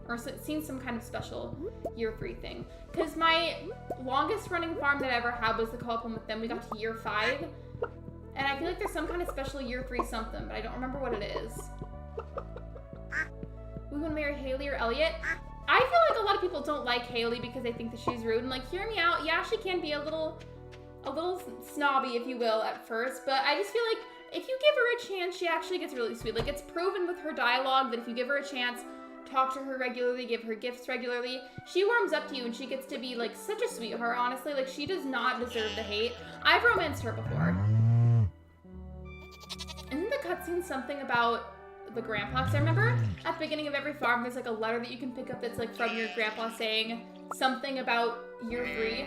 or seen some kind of special year 3 thing. Because my longest running farm that I ever had was the co-op one with them. We got to year 5. And I feel like there's some kind of special year 3 something, but I don't remember what it is. We want to marry Haley or Elliot. I feel like a lot of people don't like Haley because they think that she's rude. And like, hear me out. Yeah, she can be a little snobby, if you will, at first, but I just feel like if you give her a chance, she actually gets really sweet. Like, it's proven with her dialogue that if you give her a chance, talk to her regularly, give her gifts regularly, she warms up to you and she gets to be, like, such a sweetheart, honestly. Like, she does not deserve the hate. I've romanced her before. Isn't the cutscene something about the grandpa? Because I remember at the beginning of every farm, there's, like, a letter that you can pick up that's, like, from your grandpa saying something about year 3.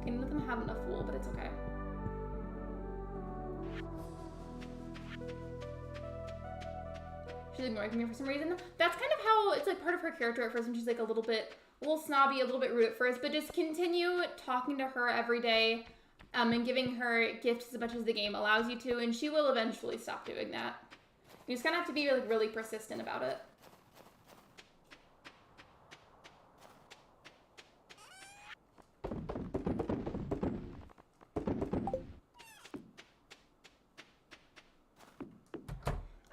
None of them have enough wool, but it's okay. She's ignoring me for some reason. That's kind of how it's like part of her character at first when she's like a little snobby, a little bit rude at first, but just continue talking to her every day and giving her gifts as much as the game allows you to, and she will eventually stop doing that. You just kind of have to be like really persistent about it.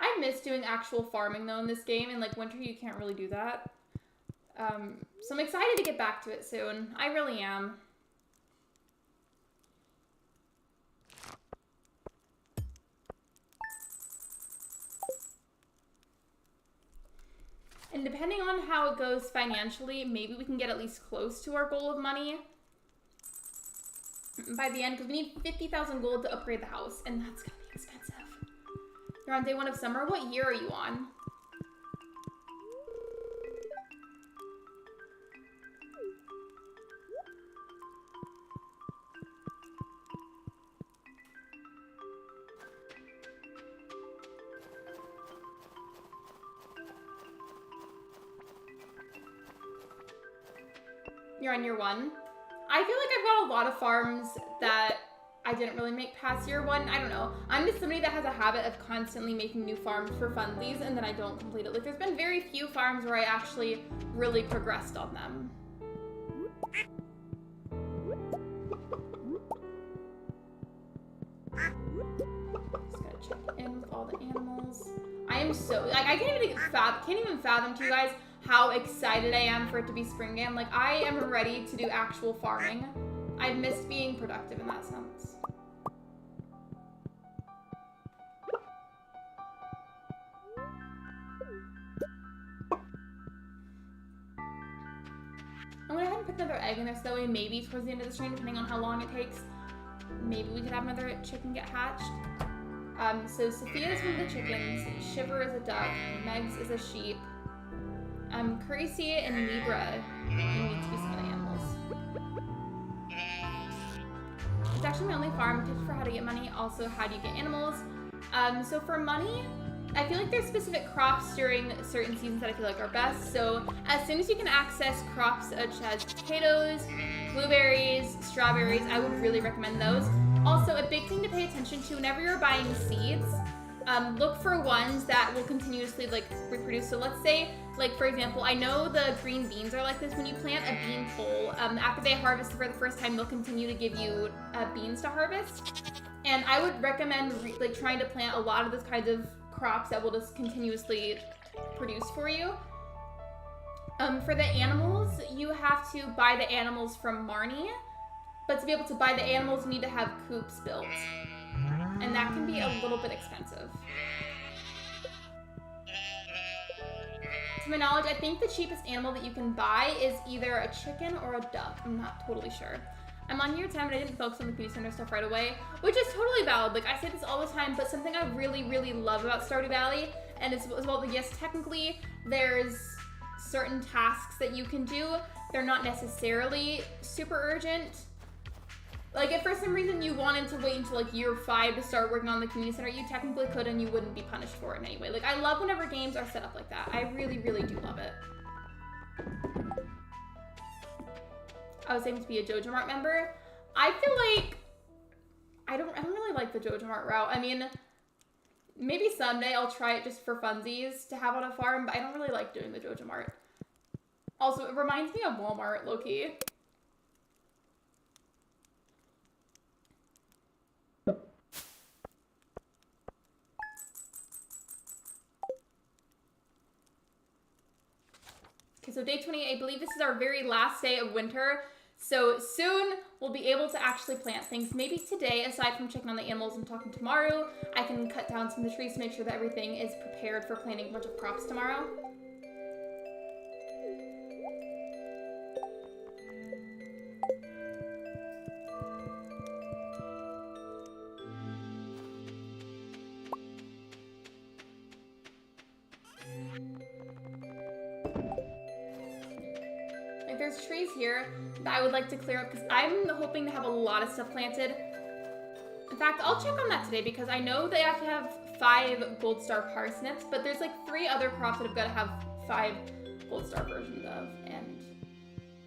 I miss doing actual farming though in this game, and like winter you can't really do that. So I'm excited to get back to it soon. I really am. And depending on how it goes financially, maybe we can get at least close to our goal of money by the end, because we need 50,000 gold to upgrade the house, and that's gonna be expensive. You're on day 1 of summer. What year are you on? You're on year 1. I feel like I've got a lot of farms that I didn't really make past year 1. I don't know. I'm just somebody that has a habit of constantly making new farms for funsies, and then I don't complete it. Like, there's been very few farms where I actually really progressed on them. Just gotta check in with all the animals. I am so, like, I can't even fathom to you guys how excited I am for it to be spring again. Like, I am ready to do actual farming. I've missed being productive in that sense. I'm gonna go ahead and put another egg in there so that way maybe towards the end of the stream, depending on how long it takes, maybe we could have another chicken get hatched. So Sophia's one of the chickens, Shiver is a duck, Megs is a sheep, Creasy and Libra need to be some of the animals. It's actually my only farm. Tips for how to get money, also how do you get animals. So for money, I feel like there's specific crops during certain seasons that I feel like are best. So as soon as you can access crops such as potatoes, blueberries, strawberries, I would really recommend those. Also, a big thing to pay attention to whenever you're buying seeds look for ones that will continuously like reproduce. So let's say, like for example, I know the green beans are like this. When you plant a bean pole, after they harvest for the first time, they'll continue to give you beans to harvest. And I would recommend like trying to plant a lot of those kinds of crops that will just continuously produce for you. For the animals, you have to buy the animals from Marnie, but to be able to buy the animals, you need to have coops built. And that can be a little bit expensive. To my knowledge, I think the cheapest animal that you can buy is either a chicken or a duck. I'm not totally sure. I'm on year 10, but I didn't focus on the community center stuff right away, which is totally valid. Like, I say this all the time, but something I really, really love about Stardew Valley, and it's as well that yes, technically, there's certain tasks that you can do. They're not necessarily super urgent. Like, if for some reason you wanted to wait until like year 5 to start working on the community center, you technically could and you wouldn't be punished for it in any way. Like, I love whenever games are set up like that. I really, really do love it. I was aiming to be a Jojo Mart member. I feel like I don't really like the Jojo Mart route. I mean, maybe someday I'll try it just for funsies to have on a farm, but I don't really like doing the Jojo Mart. Also, it reminds me of Walmart, low-key. Okay, so day 28, I believe this is our very last day of winter. So soon we'll be able to actually plant things. Maybe today, aside from checking on the animals and talking to Maru, I can cut down some of the trees to make sure that everything is prepared for planting a bunch of crops tomorrow. There's trees here that I would like to clear up because I'm hoping to have a lot of stuff planted. In fact, I'll check on that today because I know they have to have 5 gold star parsnips, but there's like 3 other crops that have got to have 5 gold star versions of, and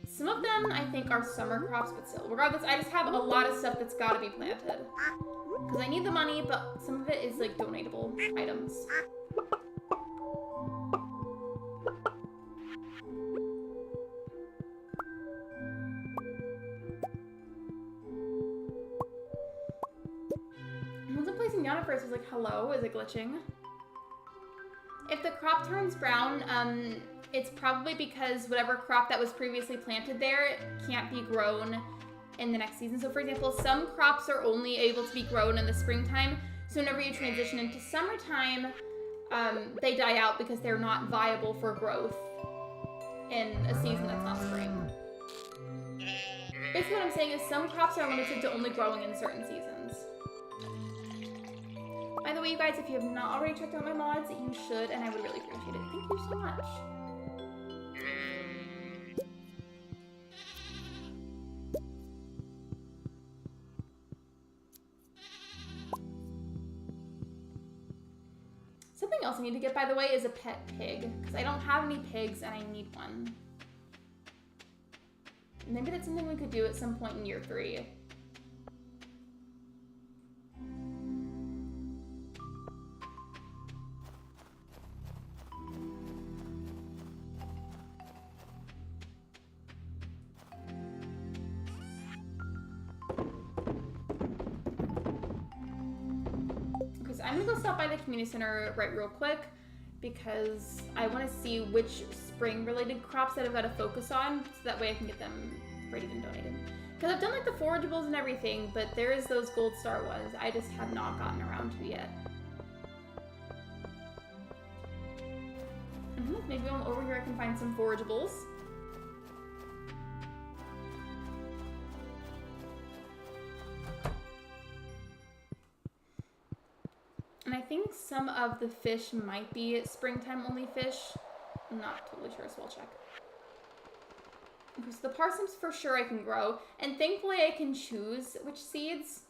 some of them I think are summer crops, but still, regardless, I just have a lot of stuff that's got to be planted because I need the money, but some of it is like donatable items. First was like, hello, is it glitching? If the crop turns brown, it's probably because whatever crop that was previously planted there can't be grown in the next season. So for example, some crops are only able to be grown in the springtime. So whenever you transition into summertime, they die out because they're not viable for growth in a season that's not spring. Basically what I'm saying is some crops are limited to only growing in certain seasons. By the way, you guys, if you have not already checked out my mods, you should, and I would really appreciate it. Thank you so much. Something else I need to get, by the way, is a pet pig, because I don't have any pigs, and I need one. Maybe that's something we could do at some point in year 3. I'm gonna go stop by the community center real quick because I want to see which spring related crops that I've got to focus on so that way I can get them ready and donated. Because I've done like the forageables and everything, but there is those gold star ones I just have not gotten around to yet. Maybe while I'm over here I can find some forageables. And I think some of the fish might be springtime only fish. I'm not totally sure, so I'll check. Okay, so the parsnips for sure I can grow. And thankfully I can choose which seeds.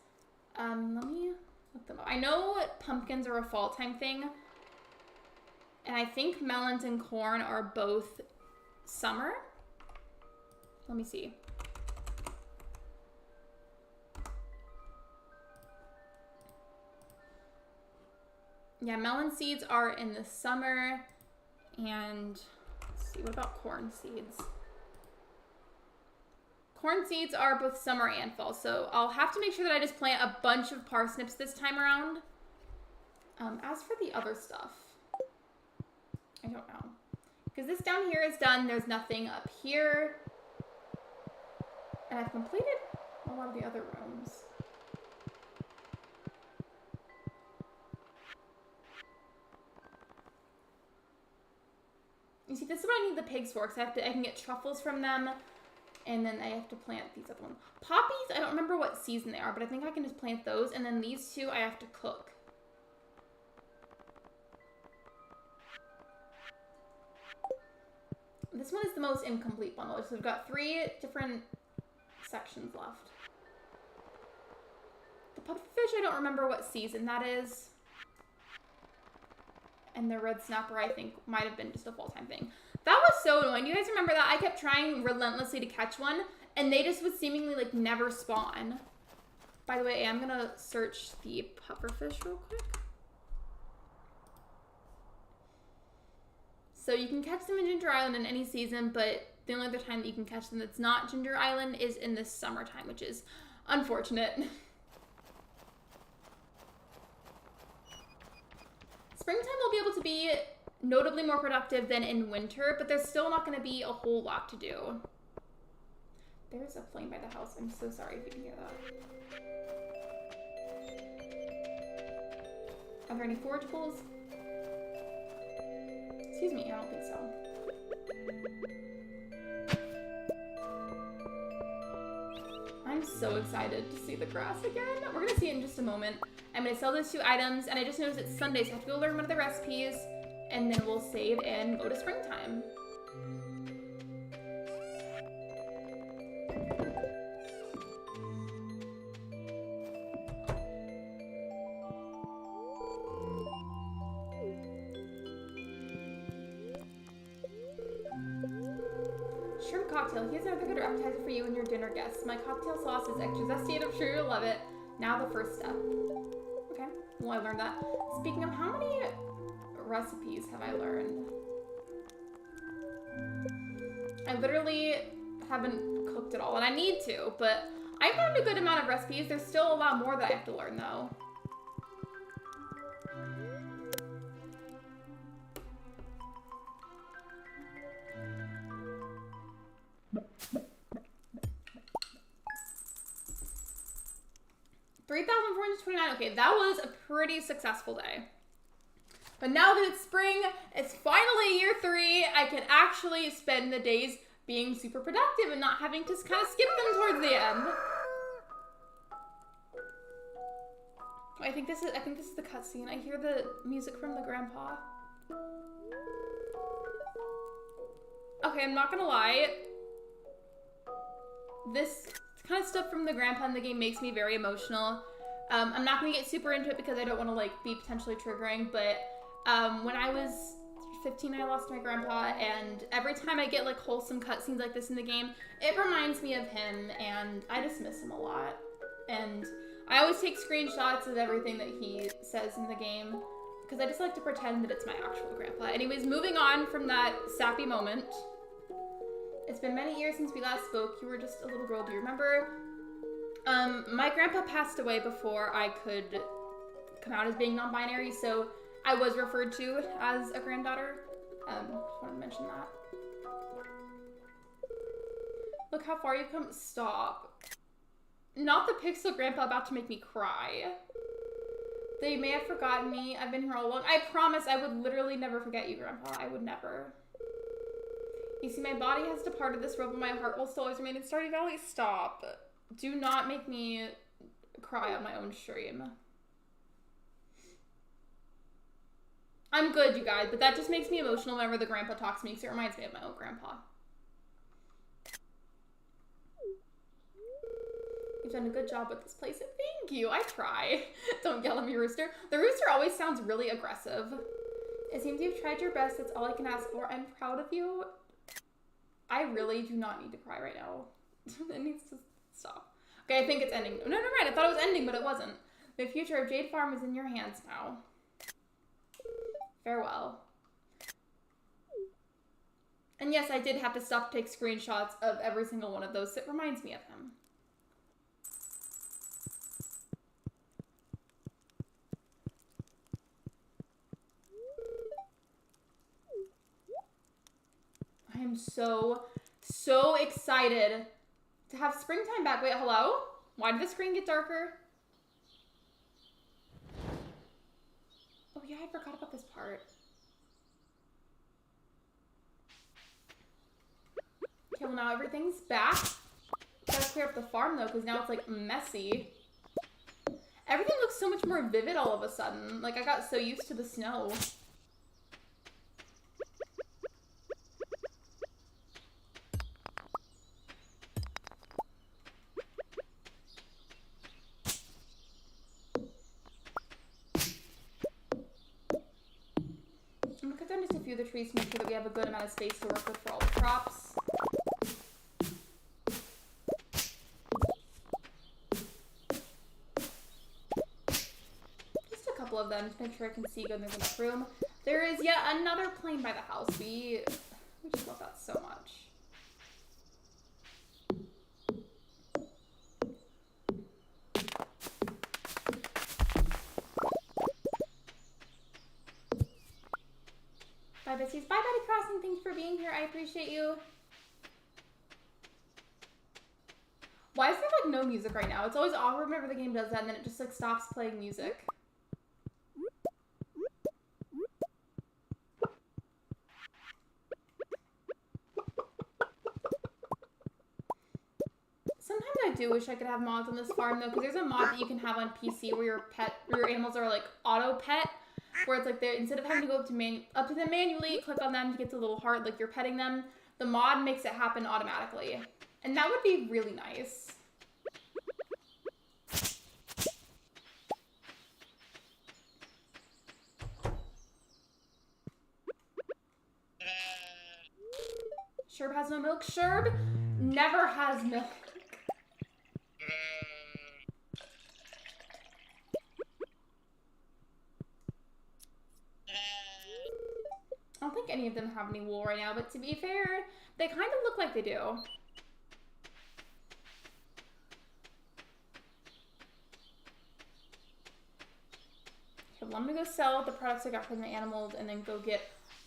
Let me look them up. I know pumpkins are a fall time thing. And I think melons and corn are both summer. Let me see. Yeah, melon seeds are in the summer. And let's see, what about corn seeds? Corn seeds are both summer and fall, so I'll have to make sure that I just plant a bunch of parsnips this time around. As for the other stuff, I don't know. Because this down here is done, there's nothing up here. And I've completed a lot of the other rooms. You see, this is what I need the pigs for, because I can get truffles from them, and then I have to plant these other ones. Poppies, I don't remember what season they are, but I think I can just plant those, and then these two I have to cook. This one is the most incomplete bundle, so we've got 3 different sections left. The pupfish, I don't remember what season that is. And the red snapper, I think, might have been just a full-time thing. That was so annoying. You guys remember that? I kept trying relentlessly to catch one, and they just would seemingly, like, never spawn. By the way, I'm gonna search the pufferfish real quick. So you can catch them in Ginger Island in any season, but the only other time that you can catch them that's not Ginger Island is in the summertime, which is unfortunate. Springtime will be able to be notably more productive than in winter, but there's still not going to be a whole lot to do. There's a plane by the house. I'm so sorry if you can hear that. Are there any forage pools? Excuse me, I don't think so. I'm so excited to see the grass again. We're going to see it in just a moment. I'm going to sell those 2 items, and I just noticed it's Sunday, so I have to go learn one of the recipes, and then we'll save and go to springtime. Shrimp cocktail. Here's another good appetizer for you and your dinner guests. My cocktail sauce is extra zesty, and I'm sure you'll love it. Now the first step. Okay, well I learned that. Speaking of, how many recipes have I learned? I literally haven't cooked at all, and I need to, but I've learned a good amount of recipes. There's still a lot more that I have to learn, though. $3,429. Okay, that was a pretty successful day. But now that it's spring, it's finally year 3, I can actually spend the days being super productive and not having to kind of skip them towards the end. I think this is the cutscene. I hear the music from the grandpa. Okay, I'm not gonna lie. This kind of stuff from the grandpa in the game makes me very emotional. I'm not gonna get super into it because I don't want to like be potentially triggering, but when I was 15, I lost my grandpa, and every time I get like wholesome cutscenes like this in the game, it reminds me of him, and I just miss him a lot. And I always take screenshots of everything that he says in the game, because I just like to pretend that it's my actual grandpa. Anyways, moving on from that sappy moment. It's been many years since we last spoke. You were just a little girl, do you remember? My grandpa passed away before I could come out as being non-binary, so I was referred to as a granddaughter. Just wanted to mention that. Look how far you've come. Stop. Not the pixel grandpa about to make me cry. They may have forgotten me. I've been here all along. I promise I would literally never forget you, Grandpa. I would never. You see, my body has departed this world, but my heart will still always remain in Stardew Valley. Stop. Do not make me cry on my own stream. I'm good, you guys, but that just makes me emotional whenever the grandpa talks to me, because it reminds me of my own grandpa. You've done a good job with this place, and thank you. I try. Don't yell at me, Rooster. The rooster always sounds really aggressive. It seems you've tried your best. That's all I can ask for. I'm proud of you. I really do not need to cry right now. It needs to stop. Okay, I think it's ending. No, right. I thought it was ending, but it wasn't. The future of Jade Farm is in your hands now. Farewell. And yes, I did have to stop to take screenshots of every single one of those. It reminds me of him. I am so excited to have springtime back. Wait, hello? Why did the screen get darker? Oh yeah, I forgot about this part. Okay, well now everything's back. Gotta clear up the farm though, because now it's like messy. Everything looks so much more vivid all of a sudden. Like I got so used to the snow. I'm gonna cut down just a few of the trees to make sure that we have a good amount of space to work with for all the crops. Just a couple of them to make sure I can see good. There's enough room. There is yet another plane by the house. We just love that so much. Bye, Besties. Bye, Betty Crossing. Thanks for being here. I appreciate you. Why is there, like, no music right now? It's always awkward whenever the game does that, and then it just, like, stops playing music. Sometimes I do wish I could have mods on this farm, though, because there's a mod that you can have on PC where your animals are, like, auto-pet. Where it's like they're, instead of having to go up to them manually, click on them to get the little heart like you're petting them, the mod makes it happen automatically. And that would be really nice. Sherb has no milk. Sherb never has milk. I don't think any of them have any wool right now, but to be fair, they kind of look like they do. Okay, well, I'm gonna go sell the products I got from the animals and then go get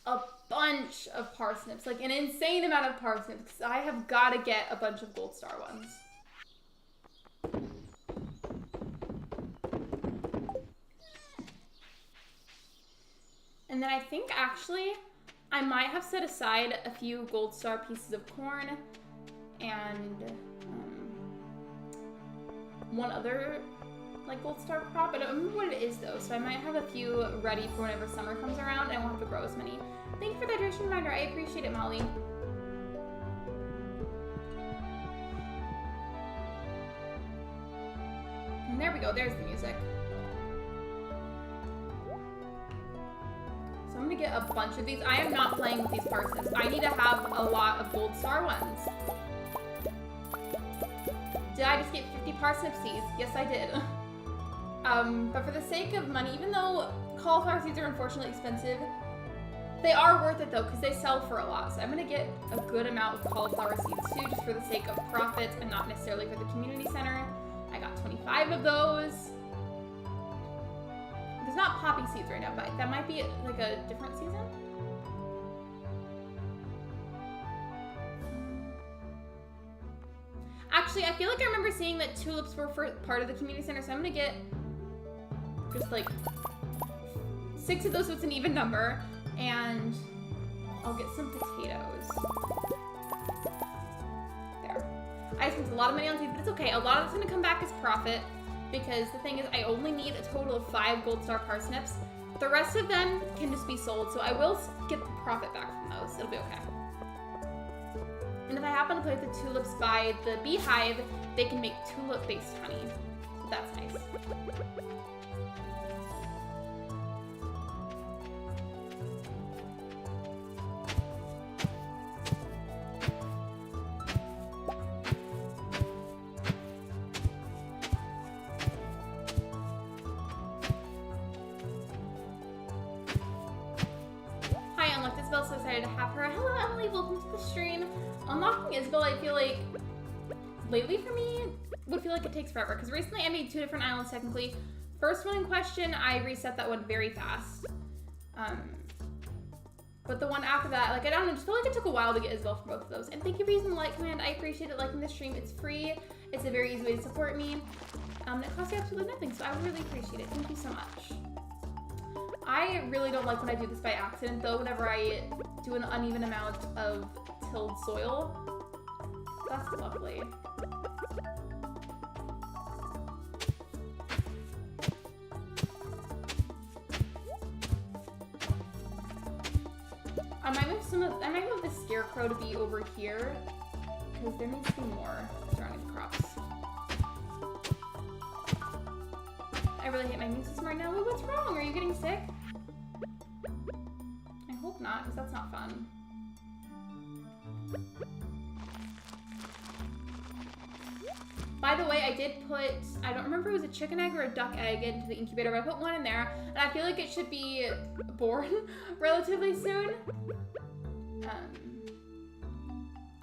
a bunch of parsnips, like an insane amount of parsnips, because I have got to get a bunch of gold star ones. And then I think actually I might have set aside a few gold star pieces of corn and one other like gold star crop. I don't remember what it is though, so I might have a few ready for whenever summer comes around and I won't have to grow as many. Thank you for the hydration reminder. I appreciate it, Molly. And there we go. There's the music. I'm gonna get a bunch of these. I am not playing with these parsnips. I need to have a lot of gold star ones. Did I just get 50 parsnip seeds? Yes, I did. But for the sake of money, even though cauliflower seeds are unfortunately expensive, they are worth it though, because they sell for a lot. So I'm gonna get a good amount of cauliflower seeds too, just for the sake of profit and not necessarily for the community center. I got 25 of those. There's not poppy seeds right now, but that might be like a different season. Actually, I feel like I remember seeing that tulips were for part of the community center, so I'm gonna get just like 6 of those so it's an even number, and I'll get some potatoes. There. I spent a lot of money on seeds, but it's okay. A lot of it's gonna come back as profit. Because the thing is, I only need a total of 5 gold star parsnips. The rest of them can just be sold, so I will get the profit back from those. It'll be okay. And if I happen to put the tulips by the beehive, they can make tulip-based honey. So that's nice. feel like lately for me would feel like it takes forever because recently I made 2 different islands technically. First one in question, I reset that one very fast. But the one after that, like I don't know, just feel like it took a while to get Isabel for both of those. And thank you for using the like command. I appreciate it liking the stream. It's free. It's a very easy way to support me. It costs you absolutely nothing, so I would really appreciate it. Thank you so much. I really don't like when I do this by accident though, whenever I do an uneven amount of tilled soil. That's lovely. I might move the scarecrow to be over here because there needs to be more surrounding the crops. I really hate my immune system right now. Wait, what's wrong? Are you getting sick? I hope not, because that's not fun. By the way, I did put, I don't remember if it was a chicken egg or a duck egg into the incubator, but I put one in there, and I feel like it should be born relatively soon.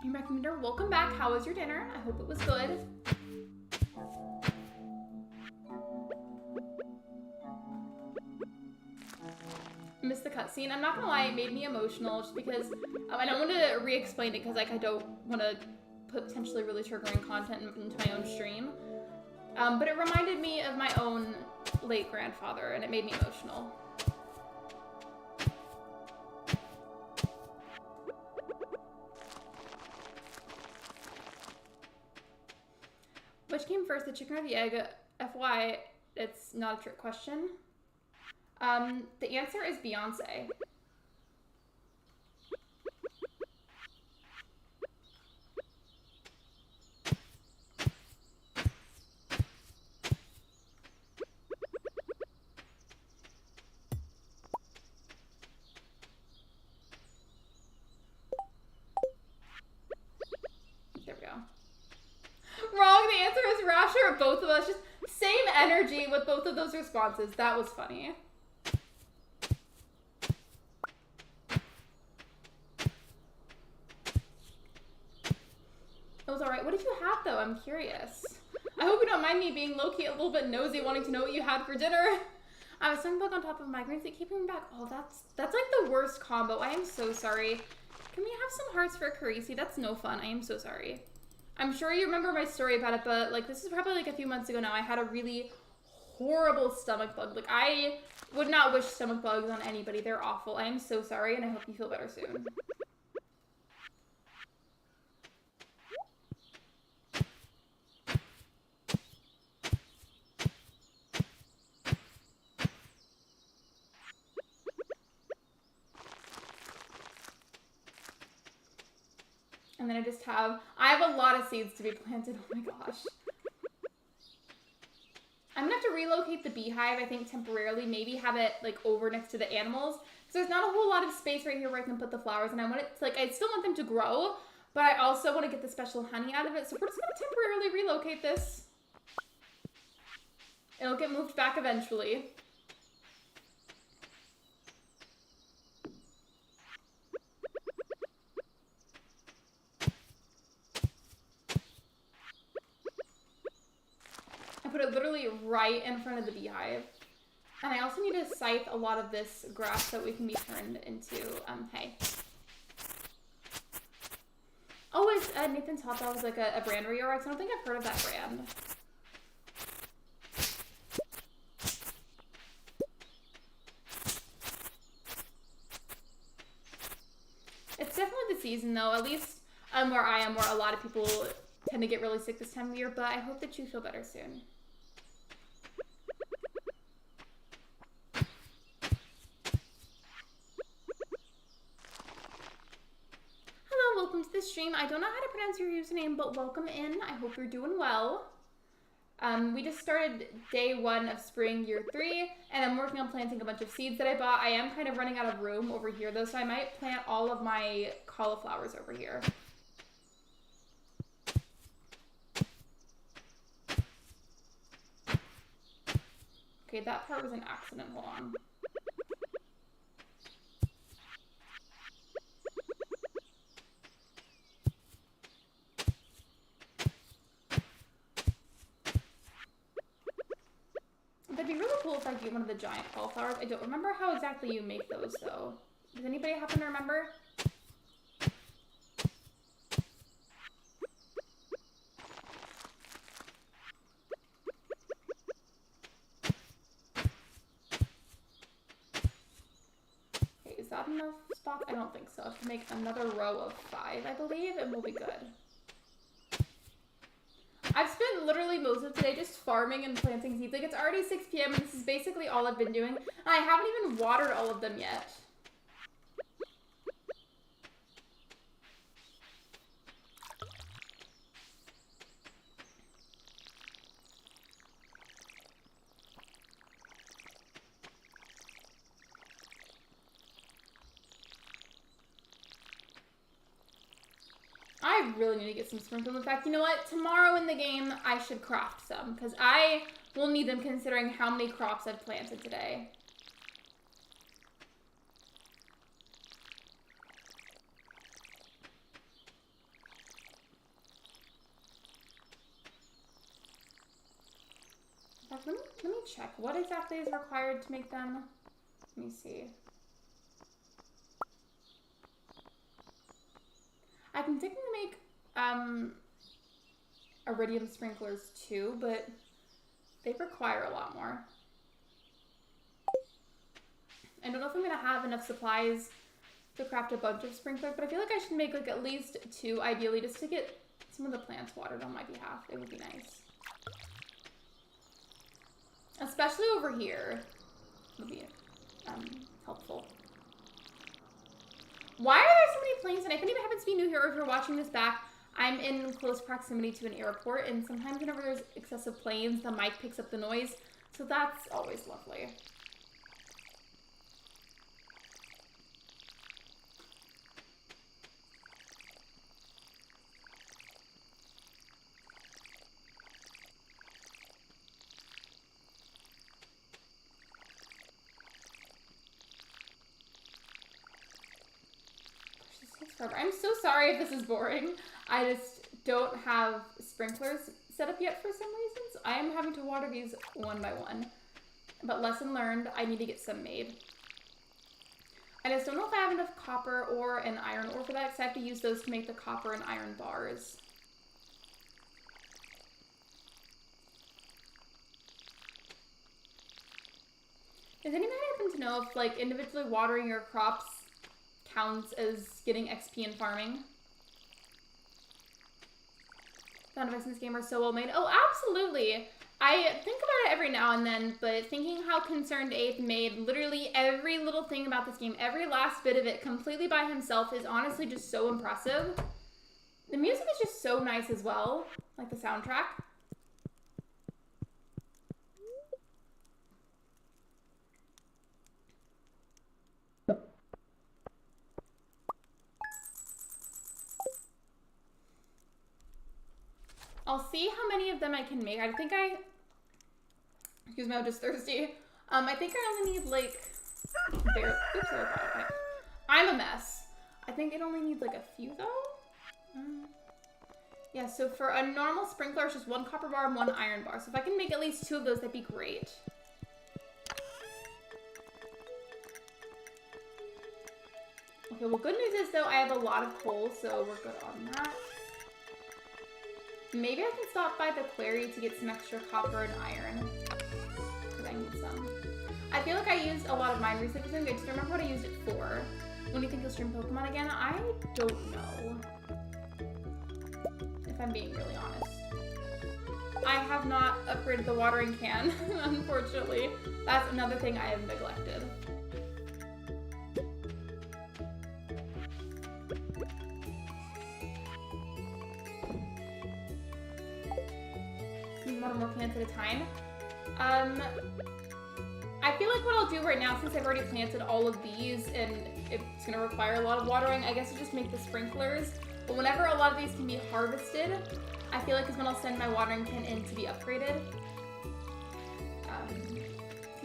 Your recommender, welcome back. How was your dinner? I hope it was good. I missed the cutscene. I'm not gonna lie, it made me emotional just because I don't want to re-explain it because like I don't want to put potentially really triggering content into my own stream. But it reminded me of my own late grandfather and it made me emotional. Which came first, the chicken or the egg? FY, it's not a trick question. The answer is Beyonce. There we go. Wrong, the answer is Rasher, both of us. Just same energy with both of those responses. That was funny. It was alright. What did you have though? I'm curious. I hope you don't mind me being low-key a little bit nosy wanting to know what you had for dinner. I was stomach bug on top of migraines that keep me back. Oh, that's like the worst combo. I am so sorry. Can we have some hearts for Carisi? That's no fun. I am so sorry. I'm sure you remember my story about it, but like this is probably like a few months ago now. I had a really horrible stomach bug. Like I would not wish stomach bugs on anybody. They're awful. I am so sorry and I hope you feel better soon. And then I have a lot of seeds to be planted. Oh my gosh. I'm gonna have to relocate the beehive, I think temporarily, maybe have it like over next to the animals. Because there's not a whole lot of space right here where I can put the flowers and I want it to, like, I still want them to grow, but I also want to get the special honey out of it. So we're just gonna temporarily relocate this. It'll get moved back eventually. Put it literally right in front of the beehive. And I also need to scythe a lot of this grass so it can be turned into hay. Oh, is Nathan's Hot Dogs like a brand reorg? I don't think I've heard of that brand. It's definitely the season though, at least where I am, where a lot of people tend to get really sick this time of year, but I hope that you feel better soon. Welcome to the stream. I don't know how to pronounce your username, but welcome in. I hope you're doing well. We just started day 1 of spring year 3, and I'm working on planting a bunch of seeds that I bought. I am kind of running out of room over here though, so I might plant all of my cauliflowers over here. Okay, that part was an accident. Hold on. It'd be really cool if I get one of the giant cauliflowers. I don't remember how exactly you make those though. Does anybody happen to remember? Okay, is that enough spots? I don't think so. I have to make another row of 5, I believe, and we'll be good. I've spent literally most of today just farming and planting seeds. Like, it's already 6 p.m. and this is basically all I've been doing. And I haven't even watered all of them yet. I really need to get some sprinklers. In fact, you know what? Tomorrow in the game, I should craft some, because I will need them considering how many crops I've planted today. In fact, let me check. What exactly is required to make them? Let me see. I can technically make iridium sprinklers too, but they require a lot more. I don't know if I'm gonna have enough supplies to craft a bunch of sprinklers, but I feel like I should make like at least 2 ideally just to get some of the plants watered on my behalf. It would be nice. Especially over here. Would be helpful. Why are there so many planes? And if anybody happens to be new here or if you're watching this back, I'm in close proximity to an airport, and sometimes whenever there's excessive planes, the mic picks up the noise, so that's always lovely. I'm so sorry if this is boring. I just don't have sprinklers set up yet for some reasons. I am having to water these one by one. But lesson learned, I need to get some made. I just don't know if I have enough copper or an iron ore for that, because I have to use those to make the copper and iron bars. Does anybody happen to know if like individually watering your crops counts as getting XP in farming? Sound effects in this game are so well made. Oh, absolutely. I think about it every now and then, but thinking how Concerned Ape made literally every little thing about this game, every last bit of it completely by himself is honestly just so impressive. The music is just so nice as well, like the soundtrack. I'll see how many of them I can make. I think excuse me, I'm just thirsty. I think I only need like, oops, okay. I'm a mess. I think it only needs like a few though. Yeah, so for a normal sprinkler, it's just 1 copper bar and 1 iron bar. So if I can make at least 2 of those, that'd be great. Okay, well, good news is though, I have a lot of coal, so we're good on that. Maybe I can stop by the quarry to get some extra copper and iron, because I need some. I feel like I used a lot of mine recently, so I just remember what I used it for. When do you think you'll stream Pokemon again? I don't know, if I'm being really honest. I have not upgraded the watering can, unfortunately. That's another thing I have neglected. One more plants at a time. I feel like what I'll do right now, since I've already planted all of these and it's gonna require a lot of watering, I guess I'll just make the sprinklers. But whenever a lot of these can be harvested, I feel like is when I'll send my watering can in to be upgraded.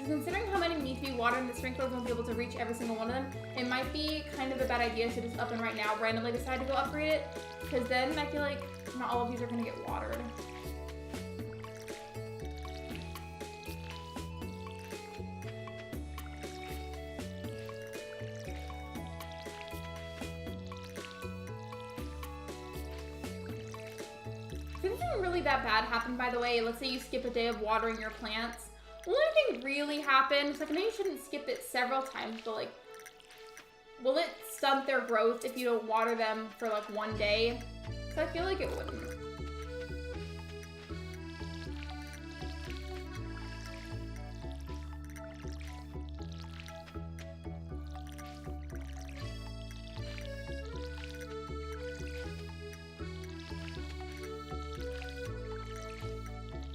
Considering how many need to be watered, the sprinklers won't be able to reach every single one of them. It might be kind of a bad idea to just up and right now randomly decide to go upgrade it, because then I feel like not all of these are gonna get watered. If anything really that bad happened, by the way, let's say you skip a day of watering your plants, will anything really happen? It's like, I know you shouldn't skip it several times, but like, will it stunt their growth if you don't water them for like one day? Because I feel like it wouldn't.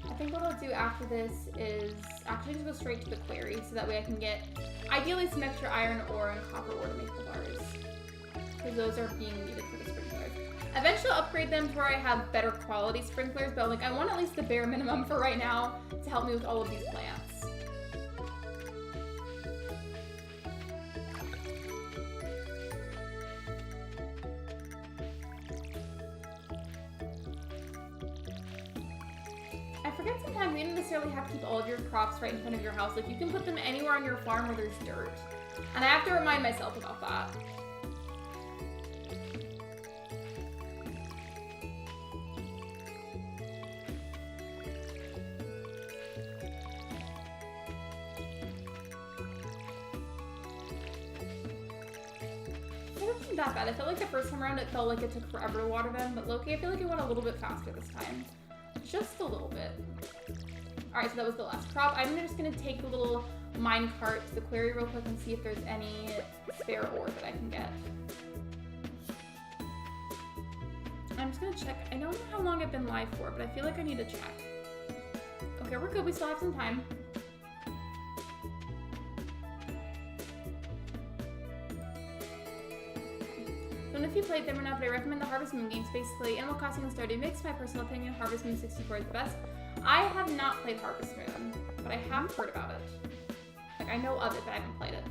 I think what I'll do after this is actually just go straight to the quarry so that way I can get ideally some extra iron ore and copper ore to make the bars, because those are being needed for the sprinklers. Eventually I'll upgrade them to where I have better quality sprinklers, but like I want at least the bare minimum for right now to help me with all of these plants. Sometimes you don't necessarily have to keep all of your crops right in front of your house. Like, you can put them anywhere on your farm where there's dirt. And I have to remind myself about that. It wasn't that bad. I felt like the first time around it felt like it took forever to water them, but low-key I feel like it went a little bit faster this time. Just a little bit. Alright, so that was the last crop. I'm just gonna take the little mine cart to the quarry real quick and see if there's any spare ore that I can get. I'm just gonna check. I don't know how long I've been live for, but I feel like I need to check. Okay, we're good. We still have some time. Don't know if you played them or not, but I recommend the Harvest Moon games. Basically, Animal Crossing and Stardew Mix. My personal opinion, Harvest Moon 64 is the best. I have not played Harvest Moon, but I have heard about it. Like, I know of it, but I haven't played it.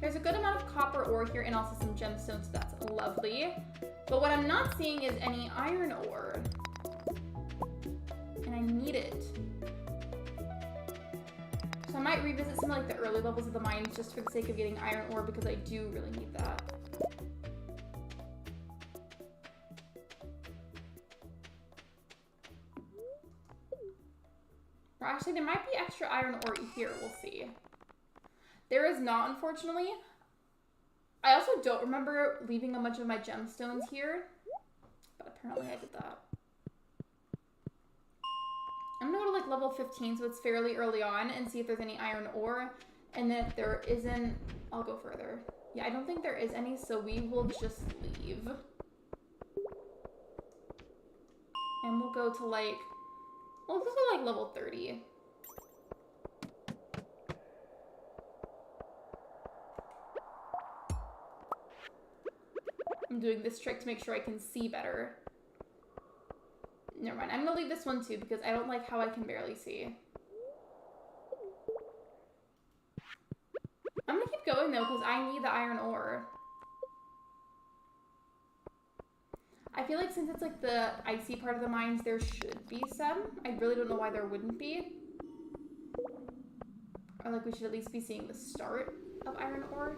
There's a good amount of copper ore here and also some gemstones, so that's lovely. But what I'm not seeing is any iron ore. And I need it. So I might revisit some of like the early levels of the mines just for the sake of getting iron ore because I do really need that. Or actually, there might be extra iron ore here. We'll see. There is not, unfortunately. I also don't remember leaving a bunch of my gemstones here, but apparently I did that. I'm gonna go to like level 15, so it's fairly early on, and see if there's any iron ore. And then if there isn't, I'll go further. Yeah, I don't think there is any, so we will just leave. And we'll go to like, well, let's go like level 30. I'm doing this trick to make sure I can see better. Never mind. I'm gonna leave this one too because I don't like how I can barely see. I'm gonna keep going though because I need the iron ore. I feel like since it's like the icy part of the mines, there should be some. I really don't know why there wouldn't be. Or like we should at least be seeing the start of iron ore.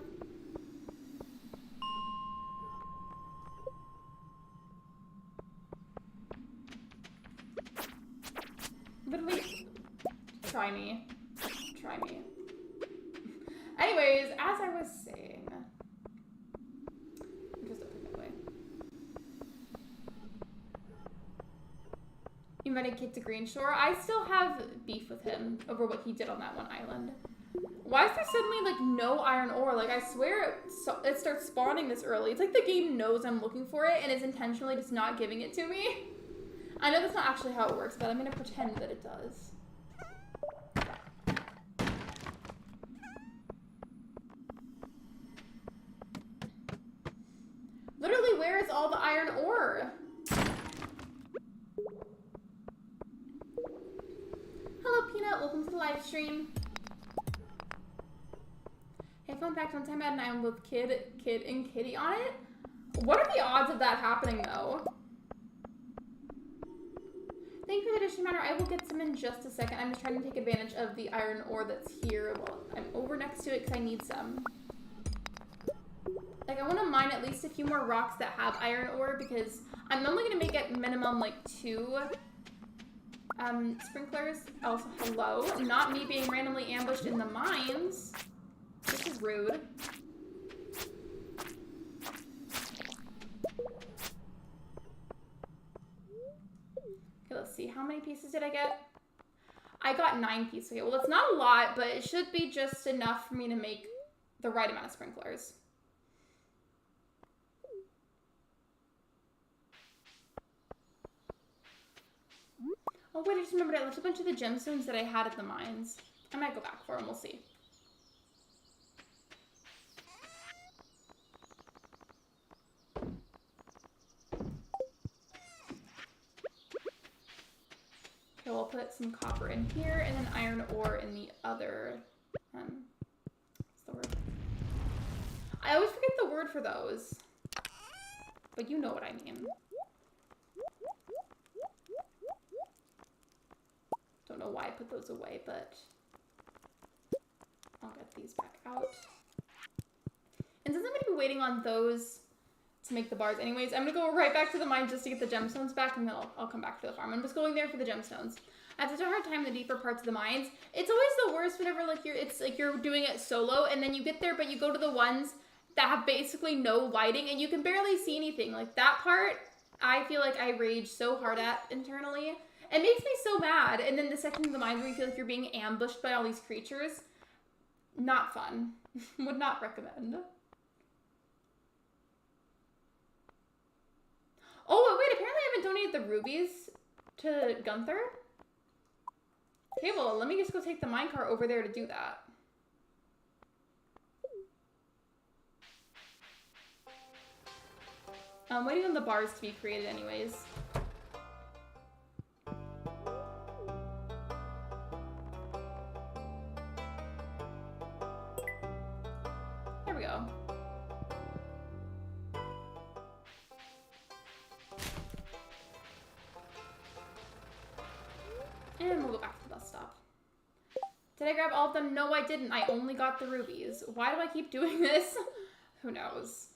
Literally, try me. Try me. Anyways, as I was saying, just open that way. You invited Kit to Greenshore. I still have beef with him over what he did on that one island. Why is there suddenly like no iron ore? Like I swear it starts spawning this early. It's like the game knows I'm looking for it and is intentionally just not giving it to me. I know that's not actually how it works, but I'm gonna pretend that it does. Literally, where is all the iron ore? Hello, Peanut. Welcome to the live stream. Hey, fun fact, one time I had an island with Kid, and Kitty on it. What are the odds of that happening, though? Thank you for the doesn't matter. I will get some in just a second. I'm just trying to take advantage of the iron ore that's here. Well, I'm over next to it because I need some. Like, I want to mine at least a few more rocks that have iron ore because I'm only going to make at minimum, like, 2 sprinklers. Also, hello. Not me being randomly ambushed in the mines. This is rude. Okay, let's see. How many pieces did I get? I got 9 pieces. Okay, well, it's not a lot, but it should be just enough for me to make the right amount of sprinklers. Oh, wait, I just remembered I left a bunch of the gemstones that I had at the mines. I might go back for them. We'll see. Okay, we'll put some copper in here and then iron ore in the other, what's the word? I always forget the word for those, but you know what I mean. Don't know why I put those away, but I'll get these back out. And since I'm going to be waiting on those to make the bars anyways, I'm going to go right back to the mine just to get the gemstones back, and then I'll come back to the farm. I'm just going there for the gemstones. I have such a hard time in the deeper parts of the mines. It's always the worst whenever like you're doing it solo, and then you get there, but you go to the ones that have basically no lighting, and you can barely see anything. Like that part, I feel like I rage so hard at internally. It makes me so mad. And then the section of the mine where you feel like you're being ambushed by all these creatures, not fun. Would not recommend. Oh, wait, apparently I haven't donated the rubies to Gunther. Okay, well, let me just go take the minecart over there to do that. I'm waiting on the bars to be created anyways. There we go. And we'll go back to the bus stop. Did I grab all of them? No, I didn't. I only got the rubies. Why do I keep doing this? Who knows?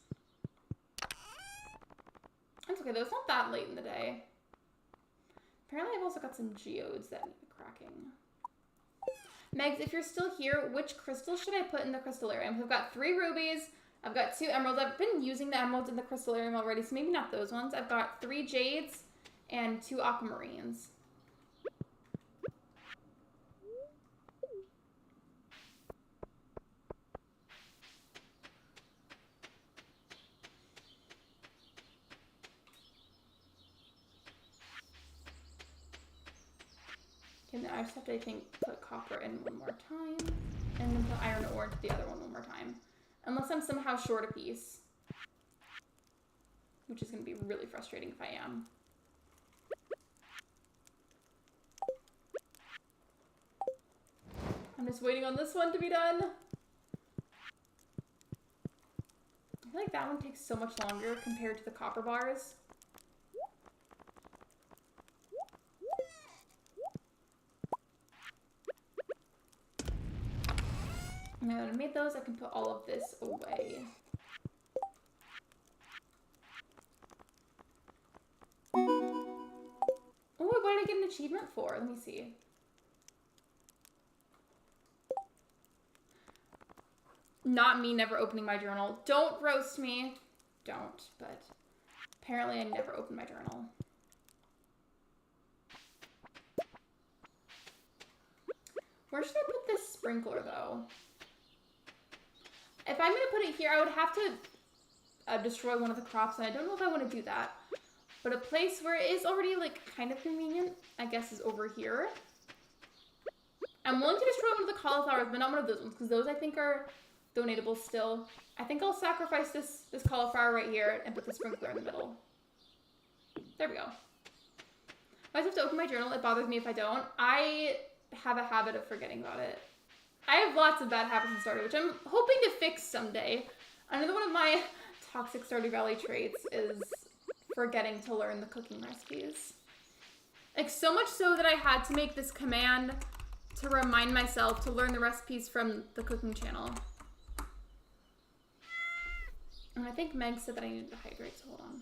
It's okay, though. It's not that late in the day. Apparently, I've also got some geodes that need cracking. Megs, if you're still here, which crystal should I put in the crystallarium? I've got 3 rubies. I've got 2 emeralds. I've been using the emeralds in the crystallarium already, so maybe not those ones. I've got 3 jades and 2 aquamarines. And then I just have to, I think, put copper in one more time. And then put iron ore into the other one more time. Unless I'm somehow short a piece. Which is going to be really frustrating if I am. I'm just waiting on this one to be done. I feel like that one takes so much longer compared to the copper bars. Now that I made those, I can put all of this away. Oh, what did I get an achievement for? Let me see. Not me never opening my journal. Don't roast me. Don't, but apparently I never opened my journal. Where should I put this sprinkler, though? If I'm going to put it here, I would have to destroy one of the crops, and I don't know if I want to do that. But a place where it is already, like, kind of convenient, I guess, is over here. I'm willing to destroy one of the cauliflowers, but not one of those ones, because those, I think, are donatable still. I think I'll sacrifice this cauliflower right here and put the sprinkler in the middle. There we go. I always have to open my journal. It bothers me if I don't. I have a habit of forgetting about it. I have lots of bad habits in Stardew, which I'm hoping to fix someday. Another one of my toxic Stardew Valley traits is forgetting to learn the cooking recipes. Like, so much so that I had to make this command to remind myself to learn the recipes from the cooking channel. And I think Meg said that I needed to hydrate, so hold on.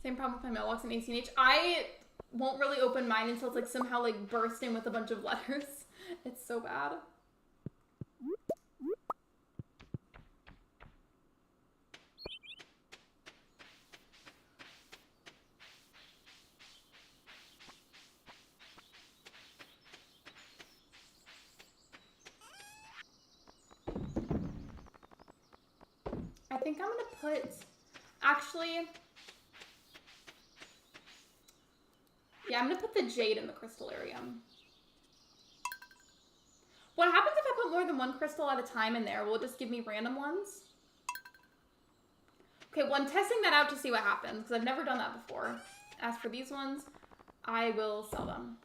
Same problem with my mailbox and ACNH. I won't really open mine until it's like somehow like bursting with a bunch of letters. It's so bad. I think I'm gonna put, actually, yeah, I'm gonna put the jade in the crystal area. What happens if I put more than one crystal at a time in there? Will it just give me random ones? Okay, well, I'm testing that out to see what happens, because I've never done that before. As for these ones, I will sell them.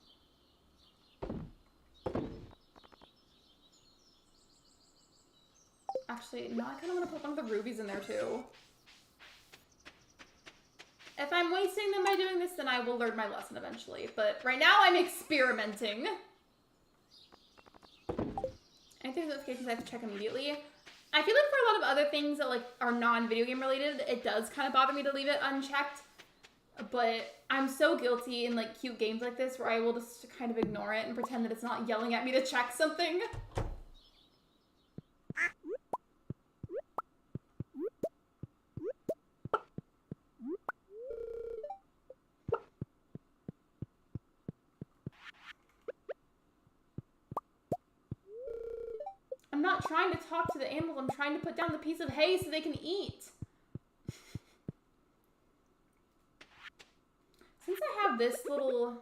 Actually, no, I kind of want to put one of the rubies in there, too. If I'm wasting them by doing this, then I will learn my lesson eventually. But right now, I'm experimenting. Anything notifications I have to check immediately. I feel like for a lot of other things that like are non-video game related, it does kind of bother me to leave it unchecked. But I'm so guilty in like cute games like this where I will just kind of ignore it and pretend that it's not yelling at me to check something. I'm not trying to talk to the animals, I'm trying to put down the piece of hay so they can eat. Since I have this little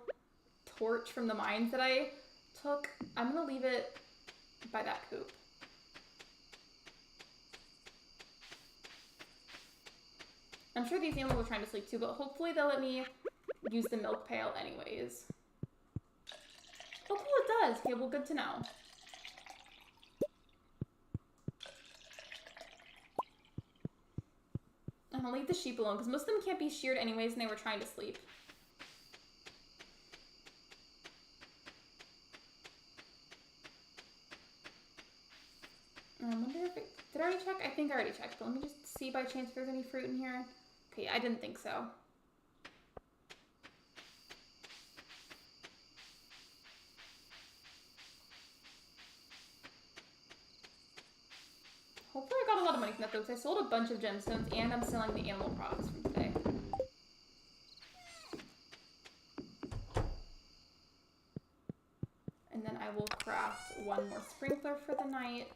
torch from the mines that I took, I'm gonna leave it by that coop. I'm sure these animals are trying to sleep too, but hopefully they'll let me use the milk pail anyways. Oh cool, it does. Okay, well, good to know. I'm gonna leave the sheep alone because most of them can't be sheared anyways and they were trying to sleep. I wonder if it, did I already check? I think I already checked, but let me just see by chance if there's any fruit in here. Okay, I didn't think so. Hopefully I got a lot of money from that though, because I sold a bunch of gemstones and I'm selling the animal products from today. And then I will craft one more sprinkler for the night,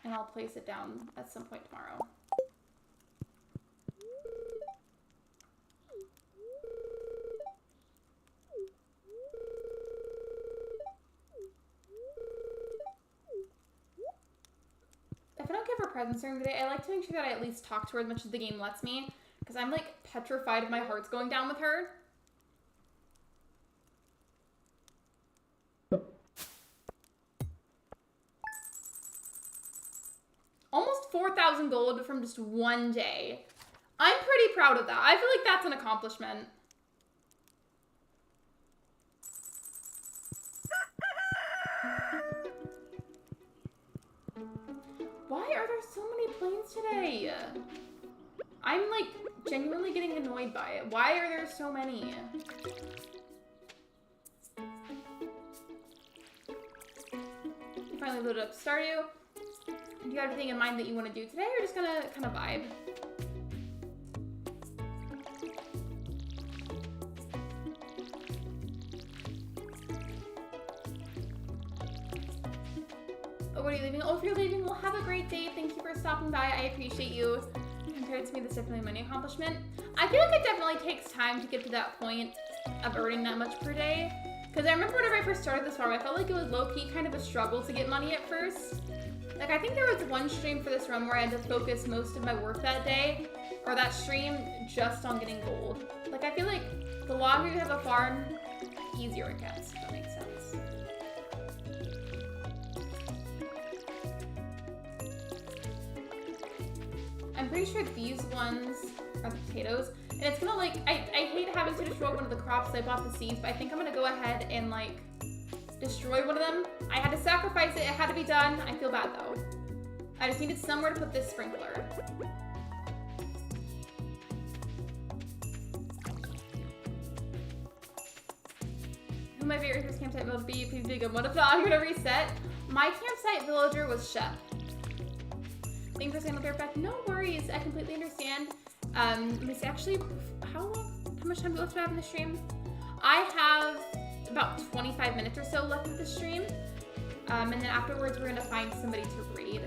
and I'll place it down at some point tomorrow. If I don't give her presents during the day, I like to make sure that I at least talk to her as much as the game lets me, because I'm like petrified of my heart's going down with her. Almost 4,000 gold from just one day. I'm pretty proud of that. I feel like that's an accomplishment. Why are there so many planes today? I'm like genuinely getting annoyed by it. Why are there so many? You finally loaded up Stardew. Do you have anything in mind that you want to do today, or just gonna kind of vibe? Oh, what are you leaving? Oh, if you're leaving, well, have a great day. Thank you for stopping by. I appreciate you. Compared to me, that's definitely a money accomplishment. I feel like it definitely takes time to get to that point of earning that much per day. Because I remember whenever I first started this farm, I felt like it was low-key kind of a struggle to get money at first. Like, I think there was one stream for this run where I had to focus most of my work that day, or that stream, just on getting gold. Like, I feel like the longer you have a farm, the easier it gets, if that makes sense. I'm pretty sure these ones are the potatoes. And it's gonna like, I hate having to destroy one of the crops, so I bought the seeds, but I think I'm gonna go ahead and like destroy one of them. I had to sacrifice it, it had to be done. I feel bad though. I just needed somewhere to put this sprinkler. Who my favorite first campsite will be? Please be good. What if not? I'm gonna reset. My campsite villager was Chef. Thanks for saying the back. No worries, I completely understand. Let me see, actually, how much time do we left to have in the stream? I have about 25 minutes or so left of the stream. And then afterwards, we're gonna find somebody to raid.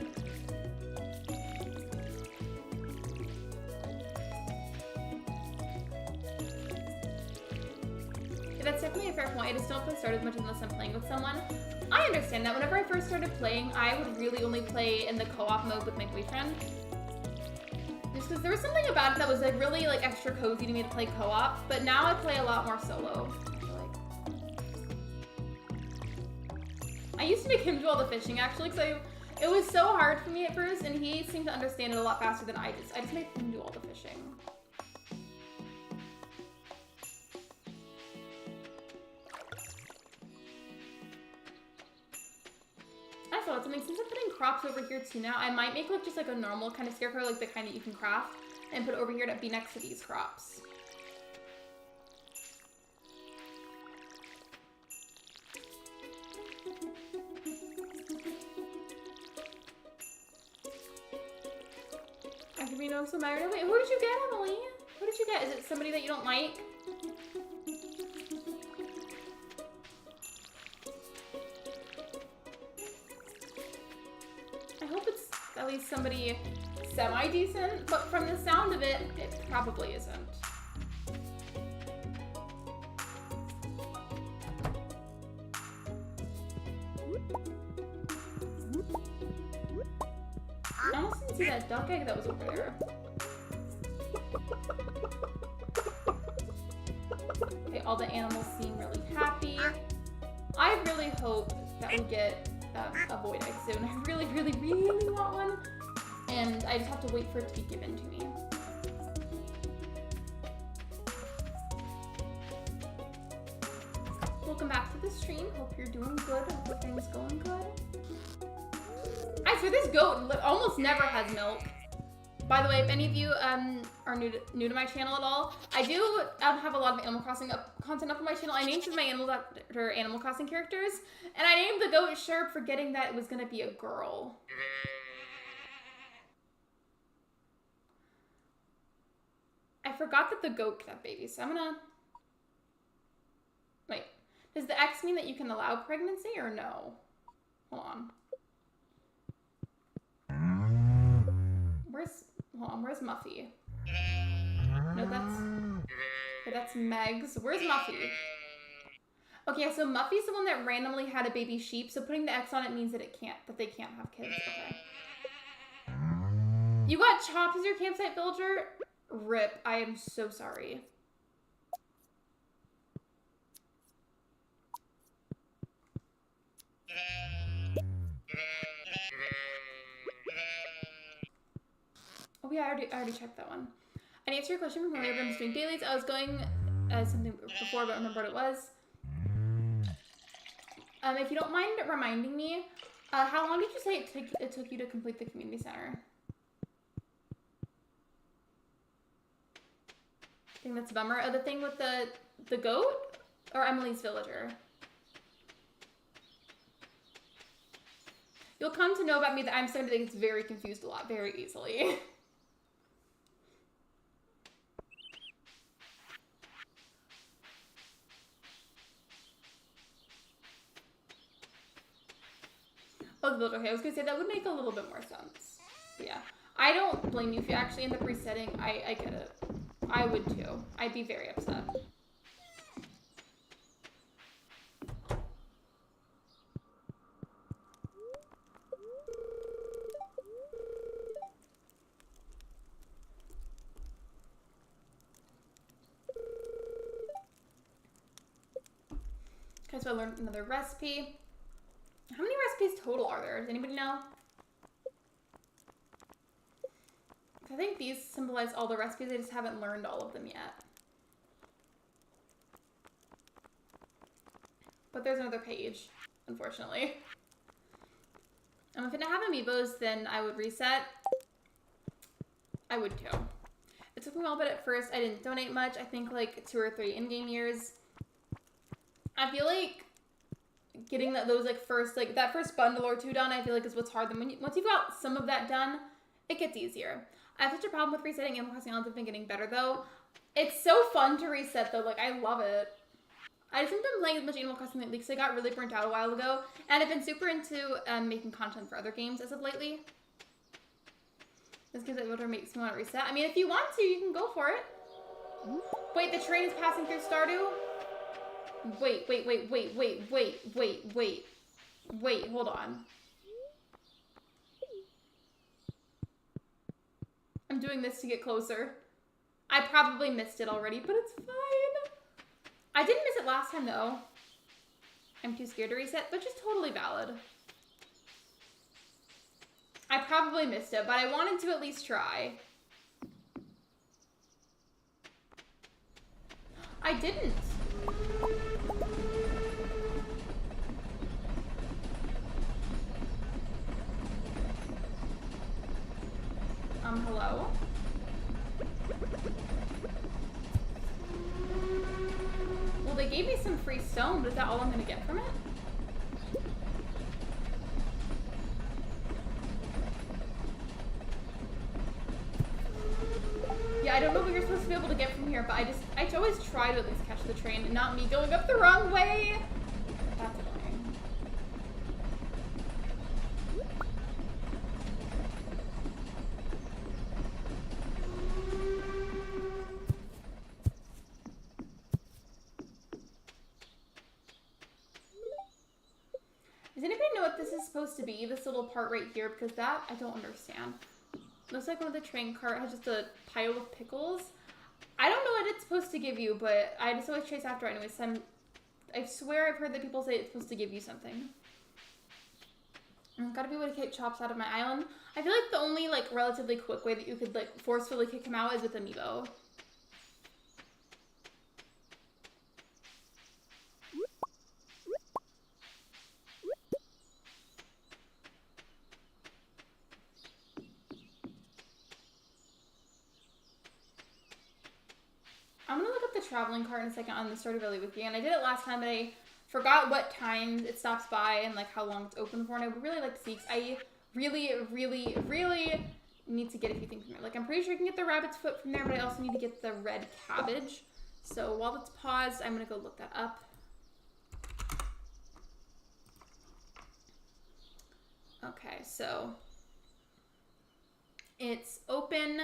Yeah, that's definitely a fair point. I just don't play Stardew as much unless I'm playing with someone. I understand that. Whenever I first started playing, I would really only play in the co-op mode with my boyfriend. Just because there was something about it that was like really like extra cozy to me to play co-op, but now I play a lot more solo. I used to make him do all the fishing actually, because it was so hard for me at first, and he seemed to understand it a lot faster than I just. I just made him do all the fishing. I thought something, since I'm putting crops over here too now, I might make like just like a normal kind of scarecrow, like the kind that you can craft, and put it over here to be next to these crops. I can be no so married. Wait, who did you get, Emily? Who did you get? Is it somebody that you don't like? I hope it's at least somebody semi-decent, but from the sound of it, it probably isn't. I almost didn't see that duck egg that was over there. Okay, all the animals seem really happy. I really hope that we get a void egg soon. I really, really, really want one. And I just have to wait for it to be given to me. Welcome back to the stream. Hope you're doing good. Hope everything's going good. I swear this goat almost never has milk. By the way, if any of you are new to my channel at all, I do have a lot of Animal Crossing content up on my channel. I named some of my animals after Animal Crossing characters, and I named the goat Sherp, forgetting that it was gonna be a girl. I forgot that the goat could have babies, so I'm gonna... Wait, does the X mean that you can allow pregnancy or no? Hold on. Where's Muffy? No, that's Meg's. Where's Muffy? Okay, so Muffy's the one that randomly had a baby sheep, so putting the X on it means that they can't have kids. Okay. You got Chopped as your campsite villager? RIP. I am so sorry. Oh yeah, I already checked that one. And to answer your question from earlier, I'm doing dailies. I was going something before, but I remember what it was. If you don't mind reminding me, how long did you say it took you to complete the community center? I think that's a bummer. Oh, the thing with the goat? Or Emily's villager? You'll come to know about me that I'm somebody that gets very confused a lot, very easily. Oh, the builder. Okay, I was gonna say that would make a little bit more sense. But yeah, I don't blame you if you actually end up resetting. I get it. I would too. I'd be very upset. Okay, so I learned another recipe. How many recipes total are there? Does anybody know? I think these symbolize all the recipes. I just haven't learned all of them yet. But there's another page, unfortunately. If I didn't have amiibos, then I would reset. I would too. It took me a while, but at first I didn't donate much. I think like 2 or 3 in-game years. I feel like getting those like first, like that first bundle or 2 done, I feel like is what's hard. Then once you've got some of that done, it gets easier. I have such a problem with resetting. Animal Crossing Islands have been getting better though. It's so fun to reset though. Like I love it. I just haven't been playing as much Animal Crossing lately because I got really burnt out a while ago, and I've been super into making content for other games as of lately. This gives it what makes me want to reset. I mean, if you want to, you can go for it. Wait, the train is passing through Stardew? Wait, hold on. I'm doing this to get closer. I probably missed it already, but it's fine. I didn't miss it last time, though. I'm too scared to reset, which is totally valid. I probably missed it, but I wanted to at least try. I didn't. Hello? Well, they gave me some free stone, but is that all I'm gonna get from it? Yeah, I don't know what you're supposed to be able to get from here, but I always try to at least catch the train and not me going up the wrong way. That's annoying. Does anybody know what this is supposed to be, this little part right here? Because that, I don't understand. Looks like one of the train cart has just a pile of pickles. I don't know what it's supposed to give you, but I just always chase after it anyways. I swear I've heard that people say it's supposed to give you something. Gotta be able to kick Chops out of my island. I feel like the only like relatively quick way that you could like forcefully kick him out is with Amiibo. I'm gonna look up the traveling cart in a second on the Stardew Valley Wiki, and I did it last time, but I forgot what times it stops by and like how long it's open for, and I would really like to see, because I really need to get a few things from there. Like I'm pretty sure I can get the rabbit's foot from there, but I also need to get the red cabbage. So while it's paused, I'm gonna go look that up. Okay, so it's open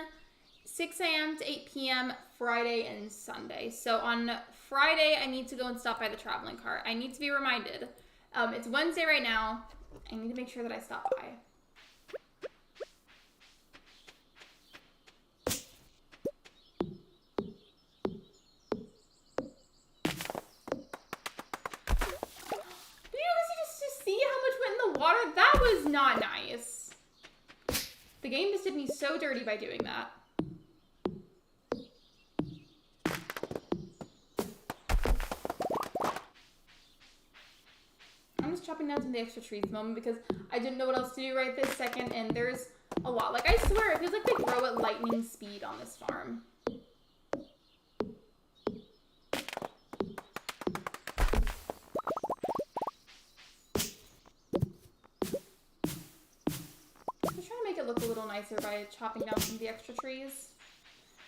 6 a.m. to 8 p.m. Friday and Sunday. So on Friday, I need to go and stop by the traveling cart. I need to be reminded. It's Wednesday right now. I need to make sure that I stop by. Do you guys just see how much went in the water? That was not nice. The game just did me so dirty by doing that. Chopping down some of the extra trees at the moment because I didn't know what else to do right this second, and there's a lot. Like I swear, it feels like they grow at lightning speed on this farm. I'm just trying to make it look a little nicer by chopping down some of the extra trees.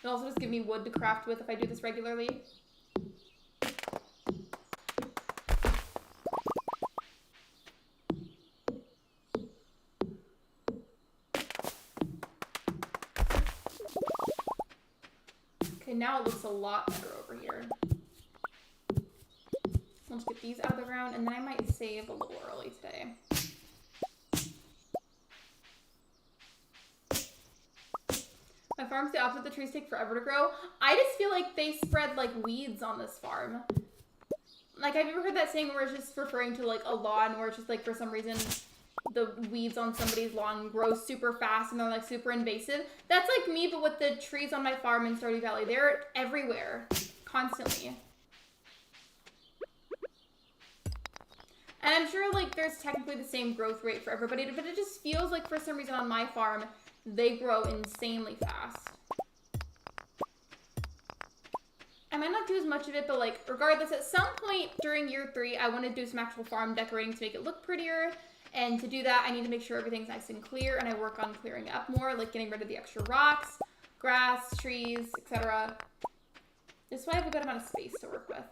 It'll also just give me wood to craft with if I do this regularly. Now it looks a lot better over here. Let's get these out of the ground, and then I might save a little early today. My farm's the opposite. The trees take forever to grow. I just feel like they spread like weeds on this farm. Like, have you ever heard that saying where it's just referring to like a lawn where it's just like for some reason the weeds on somebody's lawn grow super fast and they're like super invasive. That's like me, but with the trees on my farm in Stardew Valley. They're everywhere, constantly. And I'm sure like there's technically the same growth rate for everybody, but it just feels like for some reason on my farm, they grow insanely fast. I might not do as much of it, but like regardless, at some point during year 3, I want to do some actual farm decorating to make it look prettier. And to do that, I need to make sure everything's nice and clear, and I work on clearing it up more, like getting rid of the extra rocks, grass, trees, etc. This way I have a good amount of space to work with.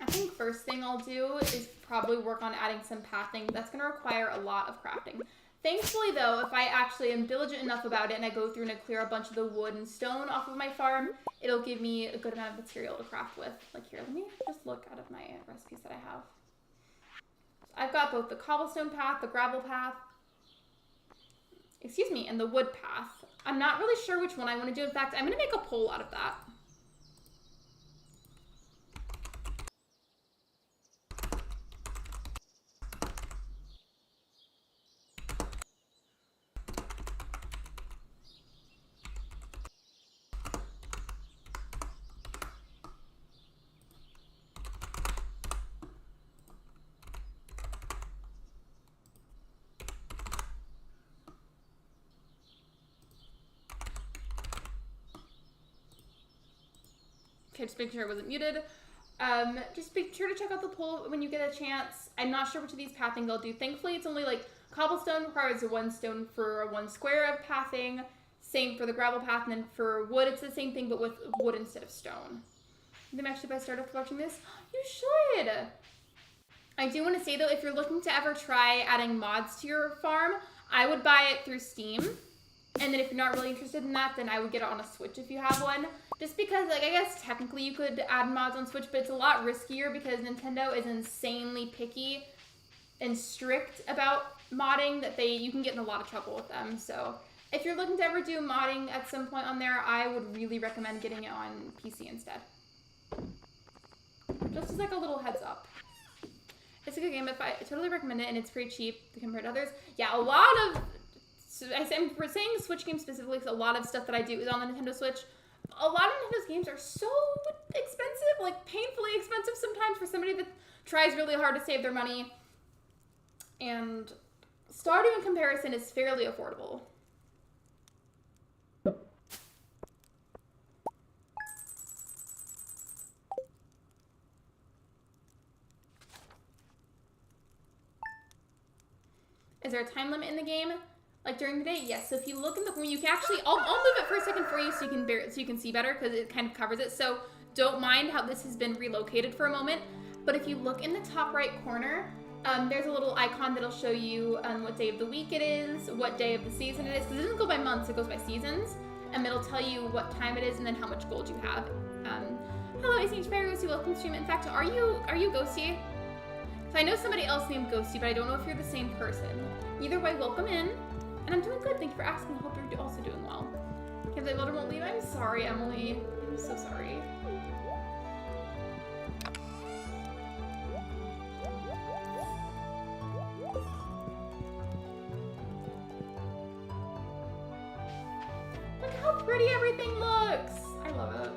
I think first thing I'll do is probably work on adding some pathing. That's going to require a lot of crafting. Thankfully, though, if I actually am diligent enough about it and I go through and I clear a bunch of the wood and stone off of my farm, it'll give me a good amount of material to craft with. Like here, let me just look out of my recipes that I have. So I've got both the cobblestone path, the gravel path, excuse me, and the wood path. I'm not really sure which one I want to do. In fact, I'm going to make a poll out of that. Okay, just make sure it wasn't muted. Just be sure to check out the poll when you get a chance. I'm not sure which of these pathings I'll do. Thankfully, it's only like cobblestone requires 1 stone for 1 square of pathing. Same for the gravel path, and then for wood, it's the same thing, but with wood instead of stone. Then actually, if I started watching this, you should. I do want to say though, if you're looking to ever try adding mods to your farm, I would buy it through Steam. And then if you're not really interested in that, then I would get it on a Switch if you have one. Just because, like, I guess technically you could add mods on Switch, but it's a lot riskier because Nintendo is insanely picky and strict about modding that you can get in a lot of trouble with them. So if you're looking to ever do modding at some point on there, I would really recommend getting it on PC instead. Just as like a little heads up. It's a good game. I totally recommend it, and it's pretty cheap compared to others. Yeah, a lot of... So I'm saying Switch games specifically because a lot of stuff that I do is on the Nintendo Switch. A lot of Nintendo's games are so expensive, like painfully expensive sometimes for somebody that tries really hard to save their money. And Stardew in comparison is fairly affordable. Is there a time limit in the game? Like during the day? Yes. So if you look in the corner, you can actually, I'll move it for a second for you so you can see better because it kind of covers it. So don't mind how this has been relocated for a moment. But if you look in the top right corner, there's a little icon that'll show you what day of the week it is, what day of the season it is. Because it doesn't go by months, it goes by seasons. And it'll tell you what time it is and then how much gold you have. Hello, ACH Fairy Ghosty, welcome to stream. In fact, are you Ghosty? So I know somebody else named Ghosty, but I don't know if you're the same person. Either way, welcome in. And I'm doing good. Thank you for asking. I hope you're also doing well. Can't believe Elder won't leave. I'm sorry, Emily. I'm so sorry. Look how pretty everything looks. I love it.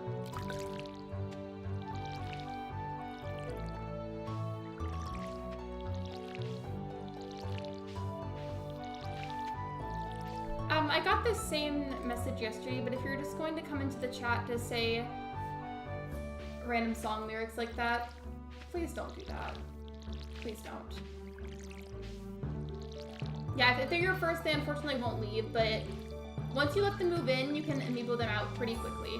I got this same message yesterday, but if you're just going to come into the chat to say random song lyrics like that, please don't do that. Please don't. Yeah, if they're your first, they unfortunately won't leave, but once you let them move in, you can enable them out pretty quickly.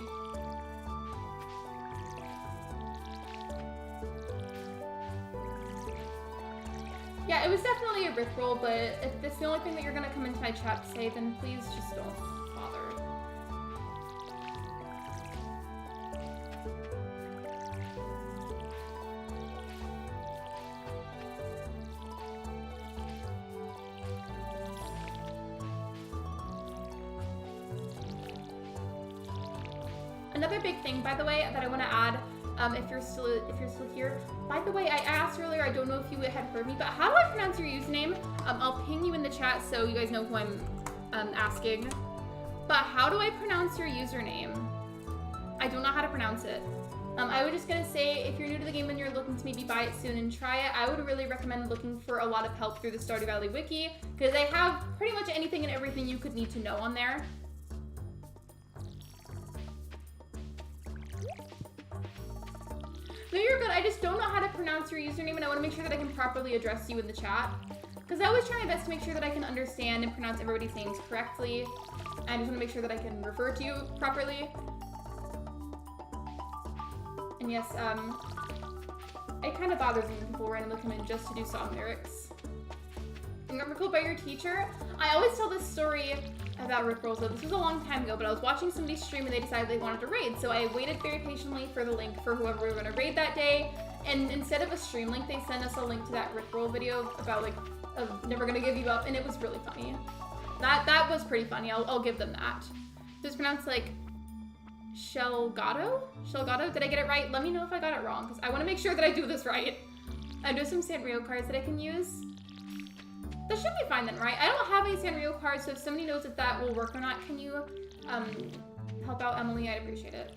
Yeah, it was definitely a rickroll, but if it's the only thing that you're gonna come into my chat to say, then please just don't bother. Another big thing, by the way, that I want to add, if you're still here. By the way, I asked earlier, I don't know if you had heard me, but how do I pronounce your username? I'll ping you in the chat so you guys know who I'm asking. But how do I pronounce your username? I don't know how to pronounce it. I was just gonna say, if you're new to the game and you're looking to maybe buy it soon and try it, I would really recommend looking for a lot of help through the Stardew Valley wiki, because they have pretty much anything and everything you could need to know on there. No, you're good. I just don't know how to pronounce your username, and I want to make sure that I can properly address you in the chat. Because I always try my best to make sure that I can understand and pronounce everybody's names correctly. I just want to make sure that I can refer to you properly. And yes, it kind of bothers me when people randomly come in just to do song lyrics. And Rickroll by your teacher? I always tell this story about Rickrolls, though. This was a long time ago, but I was watching somebody stream and they decided they wanted to raid. So I waited very patiently for the link for whoever we were going to raid that day. And instead of a stream link, they sent us a link to that Rickroll video about, like, of Never Gonna Give You Up, and it was really funny. That was pretty funny. I'll give them that. It was pronounced like Shelgato? Shelgato? Did I get it right? Let me know if I got it wrong, because I want to make sure that I do this right. I do have some Sanrio cards that I can use. That should be fine then, right? I don't have any Sanrio cards, so if somebody knows if that will work or not, can you help out Emily? I'd appreciate it.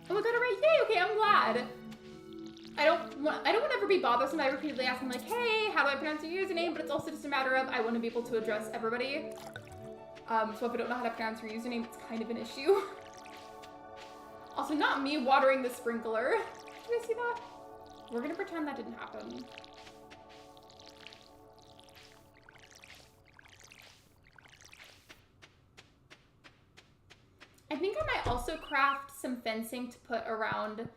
Oh, I got it right. Yay! Okay, I'm glad. I don't want to ever be bothersome by repeatedly asking, like, hey, how do I pronounce your username? But it's also just a matter of I want to be able to address everybody. So if I don't know how to pronounce your username, it's kind of an issue. Also, not me watering the sprinkler. Did you guys see that? We're gonna pretend that didn't happen. I think I might also craft some fencing to put around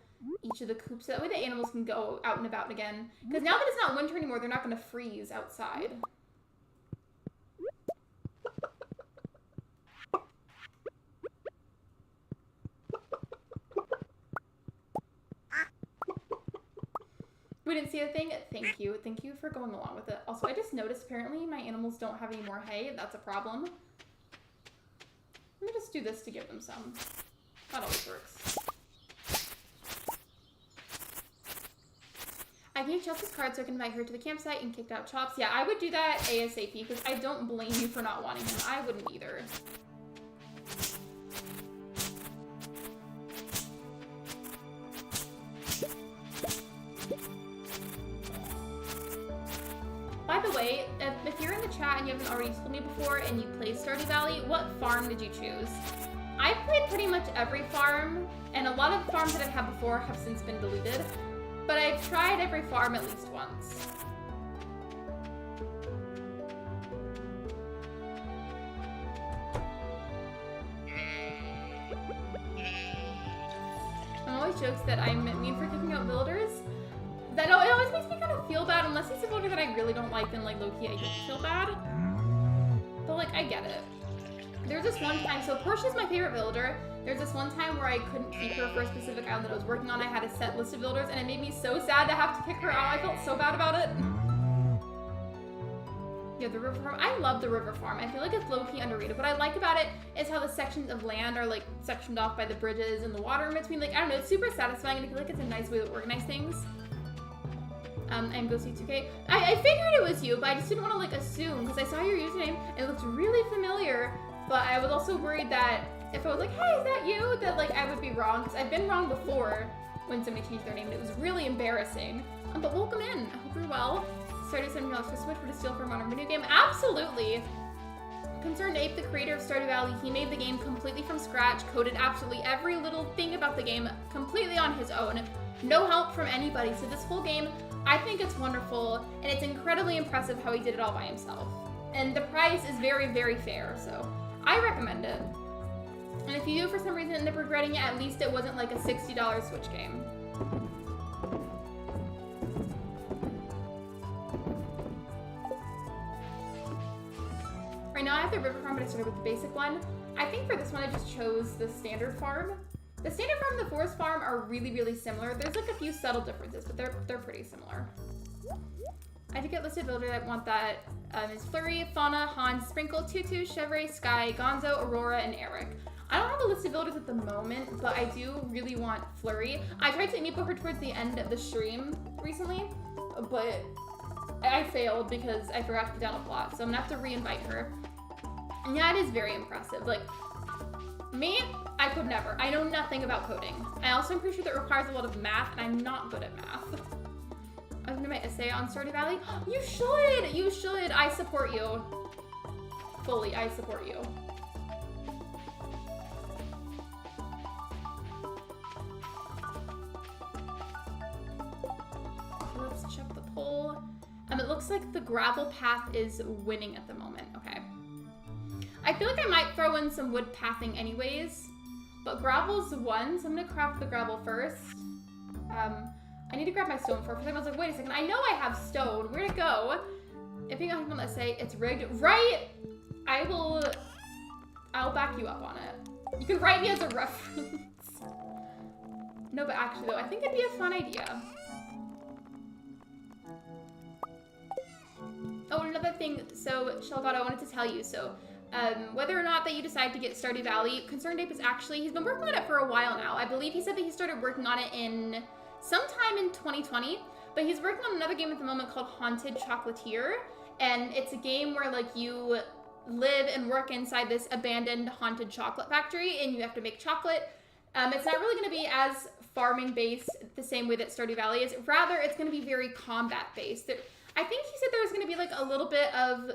each of the coops, so that way the animals can go out and about again. Because now that it's not winter anymore, they're not gonna freeze outside. We didn't see a thing? Thank you. Thank you for going along with it. Also, I just noticed apparently my animals don't have any more hay. That's a problem. Let me just do this to give them some. That always works. I can use Chelsea's card so I can invite her to the campsite and kicked out Chops. Yeah, I would do that ASAP because I don't blame you for not wanting him. I wouldn't either. By the way, if you're in the chat and you haven't already told me before and you played Stardew Valley, what farm did you choose? I played pretty much every farm, and a lot of farms that I've had before have since been deleted, but I've tried every farm at least once. I'm always jokes that I'm mean for kicking out builders. That it always makes me kind of feel bad, unless it's a builder that I really don't like, then like low-key I don't feel bad. But like, I get it. There's this one time, so Portia's my favorite builder. There's this one time where I couldn't keep her for a specific island that I was working on. I had a set list of builders, and it made me so sad to have to kick her out. I felt so bad about it. Yeah, the river farm. I love the river farm. I feel like it's low-key underrated. What I like about it is how the sections of land are like sectioned off by the bridges and the water in between. Like, I don't know, it's super satisfying, and I feel like it's a nice way to organize things. I'm GoC2K. I figured it was you, but I just didn't want to like assume because I saw your username and it looked really familiar. But I was also worried that if I was like, hey, is that you? That like I would be wrong, because I've been wrong before when somebody changed their name and it was really embarrassing. But welcome in. I hope you're well. Started $70 for Switch for to steal from a modern video game. Absolutely. Concerned Ape, the creator of Stardew Valley, he made the game completely from scratch, coded absolutely every little thing about the game completely on his own. No help from anybody. So this whole game, I think it's wonderful, and it's incredibly impressive how he did it all by himself. And the price is very, very fair, so I recommend it. And if you do for some reason end up regretting it, at least it wasn't like a $60 Switch game. Right now I have the river farm, but I started with the basic one. I think for this one I just chose the standard farm. The standard farm and the forest farm are really, really similar. There's like a few subtle differences, but they're pretty similar. I did get listed builder that want that. Is Flurry, Fauna, Hans, Sprinkle, Tutu, Chevre, Sky, Gonzo, Aurora, and Eric. I don't have a list of builders at the moment, but I do really want Flurry. I tried to amiibo her towards the end of the stream recently, but I failed because I forgot to put down a plot, so I'm gonna have to re-invite her. And yeah, it is very impressive. Like, me, I could never. I know nothing about coding. I also am pretty sure that requires a lot of math, and I'm not good at math. I was gonna do my essay on Stardew Valley. You should! You should! I support you. Fully, I support you. Okay, let's check the poll. It looks like the gravel path is winning at the moment. Okay. I feel like I might throw in some wood pathing anyways, but gravel's won, so I'm gonna craft the gravel first. I need to grab my stone for a second. I was like, wait a second, I know I have stone. Where'd it go? If you want to say it's rigged, right? I'll back you up on it. You can write me as a reference. No, but actually though, I think it'd be a fun idea. Oh, and another thing, so Shelgado, I wanted to tell you, so whether or not that you decide to get Stardew Valley, Concerned Ape is actually, he's been working on it for a while now. I believe he said that he started working on it in sometime in 2020, but he's working on another game at the moment called Haunted Chocolatier, and it's a game where like you live and work inside this abandoned haunted chocolate factory and you have to make chocolate. It's not really going to be as farming based the same way that Stardew Valley is. Rather, it's going to be very combat based. I think he said there was going to be like a little bit of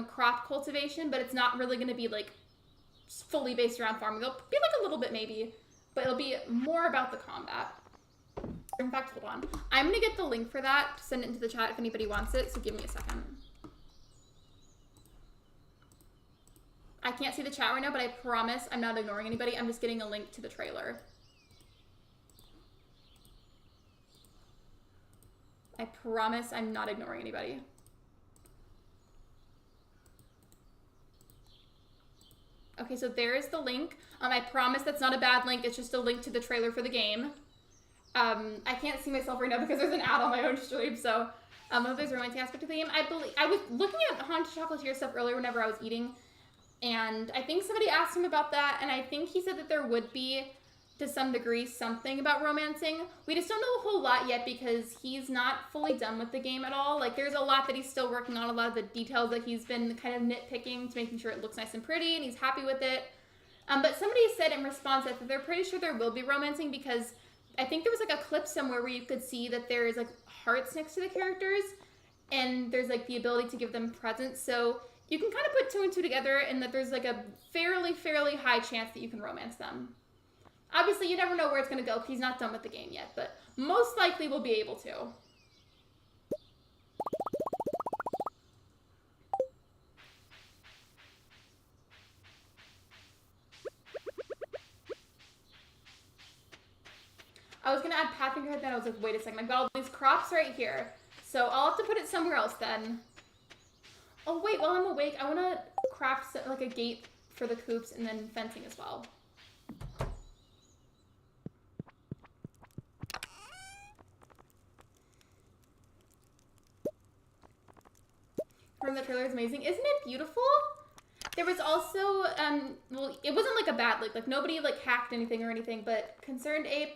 crop cultivation, but it's not really going to be like fully based around farming. It'll be like a little bit maybe, but it'll be more about the combat. In fact, hold on. I'm going to get the link for that to send it into the chat if anybody wants it, so give me a second. I can't see the chat right now, but I promise I'm not ignoring anybody. I'm just getting a link to the trailer. I promise I'm not ignoring anybody. Okay, so there is the link. I promise that's not a bad link. It's just a link to the trailer for the game. I can't see myself right now because there's an ad on my own stream, so I hope there's a romantic aspect of the game. I was looking at Haunted Chocolatier stuff earlier whenever I was eating, and I think somebody asked him about that, and I think he said that there would be, to some degree, something about romancing. We just don't know a whole lot yet because he's not fully done with the game at all. Like, there's a lot that he's still working on, a lot of the details that he's been kind of nitpicking to making sure it looks nice and pretty, and he's happy with it. But somebody said in response that they're pretty sure there will be romancing because I think there was like a clip somewhere where you could see that there is like hearts next to the characters and there's like the ability to give them presents. So you can kind of put two and two together and that there's like a fairly high chance that you can romance them. Obviously, you never know where it's going to go because he's not done with the game yet, but most likely we'll be able to. I was going to add pathing here, then I was like, wait a second, I've got all these crops right here. So I'll have to put it somewhere else then. Oh wait, while I'm awake, I want to craft like a gate for the coops and then fencing as well. From the trailer is amazing. Isn't it beautiful? There was also, well, it wasn't like a bad leak. Like nobody like hacked anything or anything, but Concerned Ape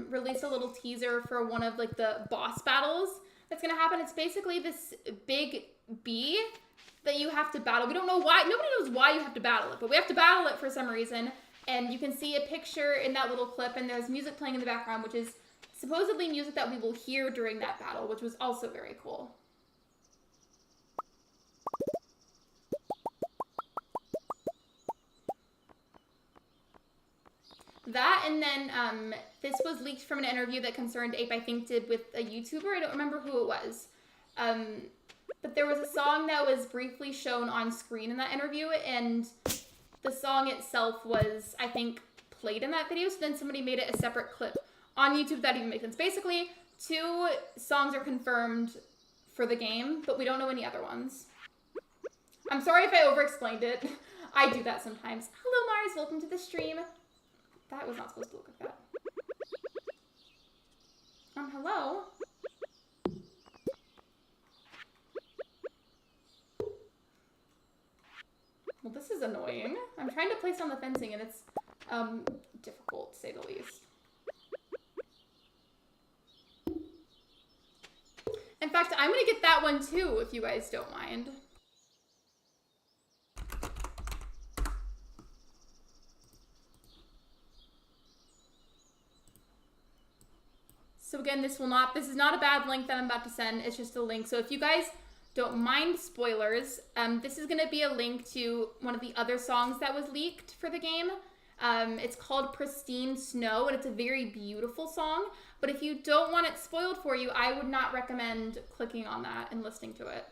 released a little teaser for one of like the boss battles that's gonna happen. It's basically this big bee that you have to battle. We don't know why. Nobody knows why you have to battle it, but we have to battle it for some reason. And you can see a picture in that little clip, and there's music playing in the background, which is supposedly music that we will hear during that battle, which was also very cool. That, and then this was leaked from an interview that Concerned Ape, I think, did with a YouTuber. I don't remember who it was. But there was a song that was briefly shown on screen in that interview, and the song itself was, I think, played in that video, so then somebody made it a separate clip on YouTube that even makes sense. Basically, 2 songs are confirmed for the game, but we don't know any other ones. I'm sorry if I over-explained it. I do that sometimes. Hello, Mars. Welcome to the stream. That was not supposed to look like that. Hello? Well, this is annoying. I'm trying to place on the fencing and it's, difficult to say the least. In fact, I'm gonna get that one too, if you guys don't mind. So again, this is not a bad link that I'm about to send, it's just a link. So if you guys don't mind spoilers, this is gonna be a link to one of the other songs that was leaked for the game. It's called Pristine Snow, and it's a very beautiful song. But if you don't want it spoiled for you, I would not recommend clicking on that and listening to it.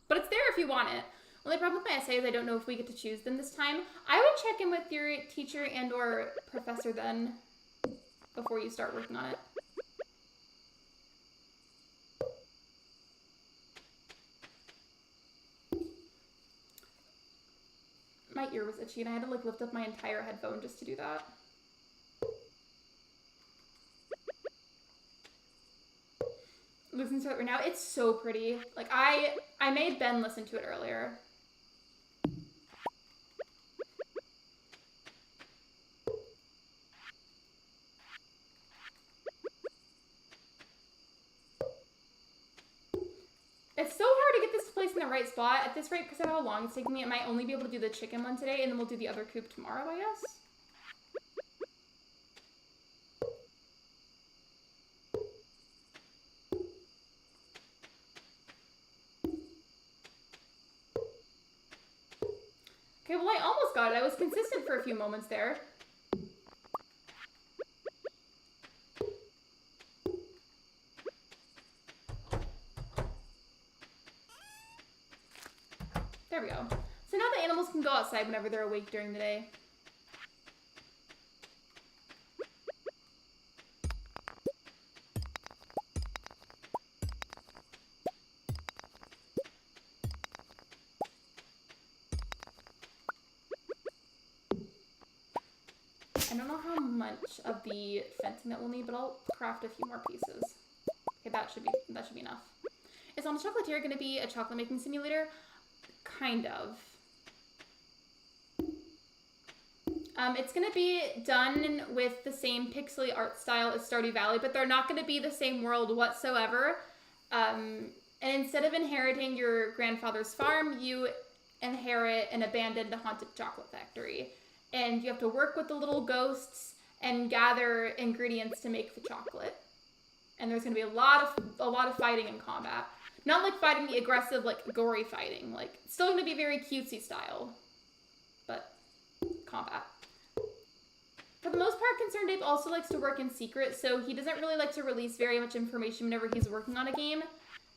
But it's there if you want it. Only problem with my essay is I don't know if we get to choose them this time. I would check in with your teacher and or professor then before you start working on it. My ear was itchy and I had to like lift up my entire headphone just to do that. Listen to it right now. It's so pretty. Like I made Ben listen to it earlier. It's so hard to get this place in the right spot. At this rate, because of how long it's taking me, I might only be able to do the chicken one today, and then we'll do the other coop tomorrow, I guess. Okay, well, I almost got it. I was consistent for a few moments there. There we go. So now the animals can go outside whenever they're awake during the day. I don't know how much of the fencing that we'll need, but I'll craft a few more pieces. Okay, that should be enough. Is On a Chocolatier going to be a chocolate making simulator? Kind of. It's going to be done with the same pixely art style as Stardew Valley, but they're not going to be the same world whatsoever. And instead of inheriting your grandfather's farm, you inherit an abandoned haunted chocolate factory. And you have to work with the little ghosts and gather ingredients to make the chocolate. And there's going to be a lot of fighting and combat. Not like fighting the aggressive, like, gory fighting. Like, it's still going to be very cutesy style. But, combat. For the most part, Concerned Ape also likes to work in secret, so he doesn't really like to release very much information whenever he's working on a game.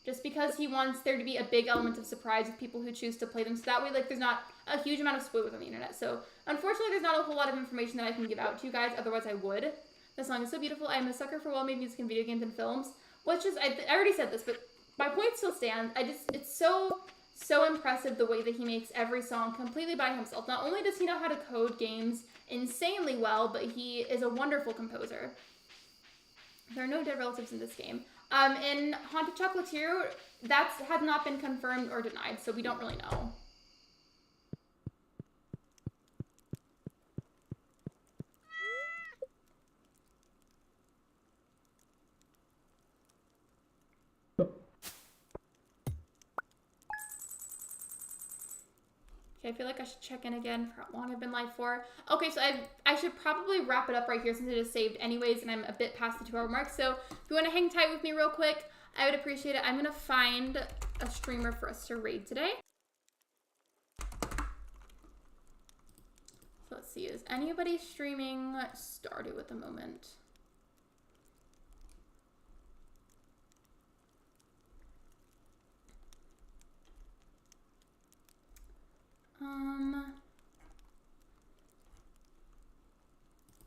Just because he wants there to be a big element of surprise with people who choose to play them. So that way, like, there's not a huge amount of spoilers on the internet. So, unfortunately, there's not a whole lot of information that I can give out to you guys. Otherwise, I would. The song is so beautiful. I'm a sucker for well-made music in video games and films. Which is, I already said this, but my point still stands. It's so impressive the way that he makes every song completely by himself. Not only does he know how to code games insanely well, but he is a wonderful composer. There are no dead relatives in this game. In Haunted Chocolatier, that has not been confirmed or denied, so we don't really know. Okay, I feel like I should check in again for how long I've been live for. Okay, so I should probably wrap it up right here since it is saved anyways, and I'm a bit past the 2-hour mark. So if you want to hang tight with me real quick, I would appreciate it. I'm going to find a streamer for us to raid today. So let's see, is anybody streaming Stardew at the moment?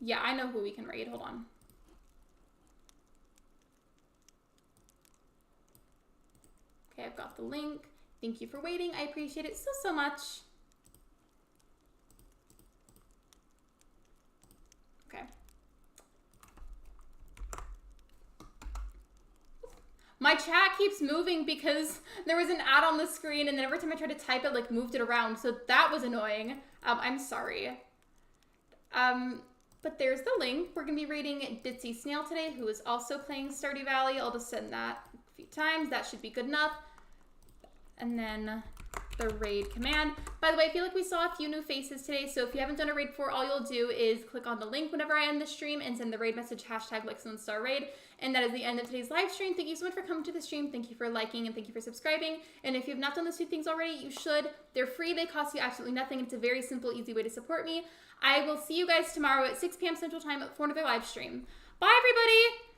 Yeah, I know who we can raid. Hold on. Okay, I've got the link. Thank you for waiting. I appreciate it so much. Okay. My chat keeps moving because there was an ad on the screen, and then every time I tried to type it, like, moved it around. So that was annoying. I'm sorry. But there's the link. We're going to be raiding Ditsy Snail today, who is also playing Stardew Valley. I'll just send that a few times. That should be good enough. And then the raid command. By the way, I feel like we saw a few new faces today, so if you haven't done a raid before, all you'll do is click on the link whenever I end the stream and send the raid message, #LexStar And that is the end of today's live stream. Thank you so much for coming to the stream. Thank you for liking and thank you for subscribing. And if you have not done those two things already, you should. They're free. They cost you absolutely nothing. It's a very simple, easy way to support me. I will see you guys tomorrow at 6 p.m. Central Time for another live stream. Bye, everybody!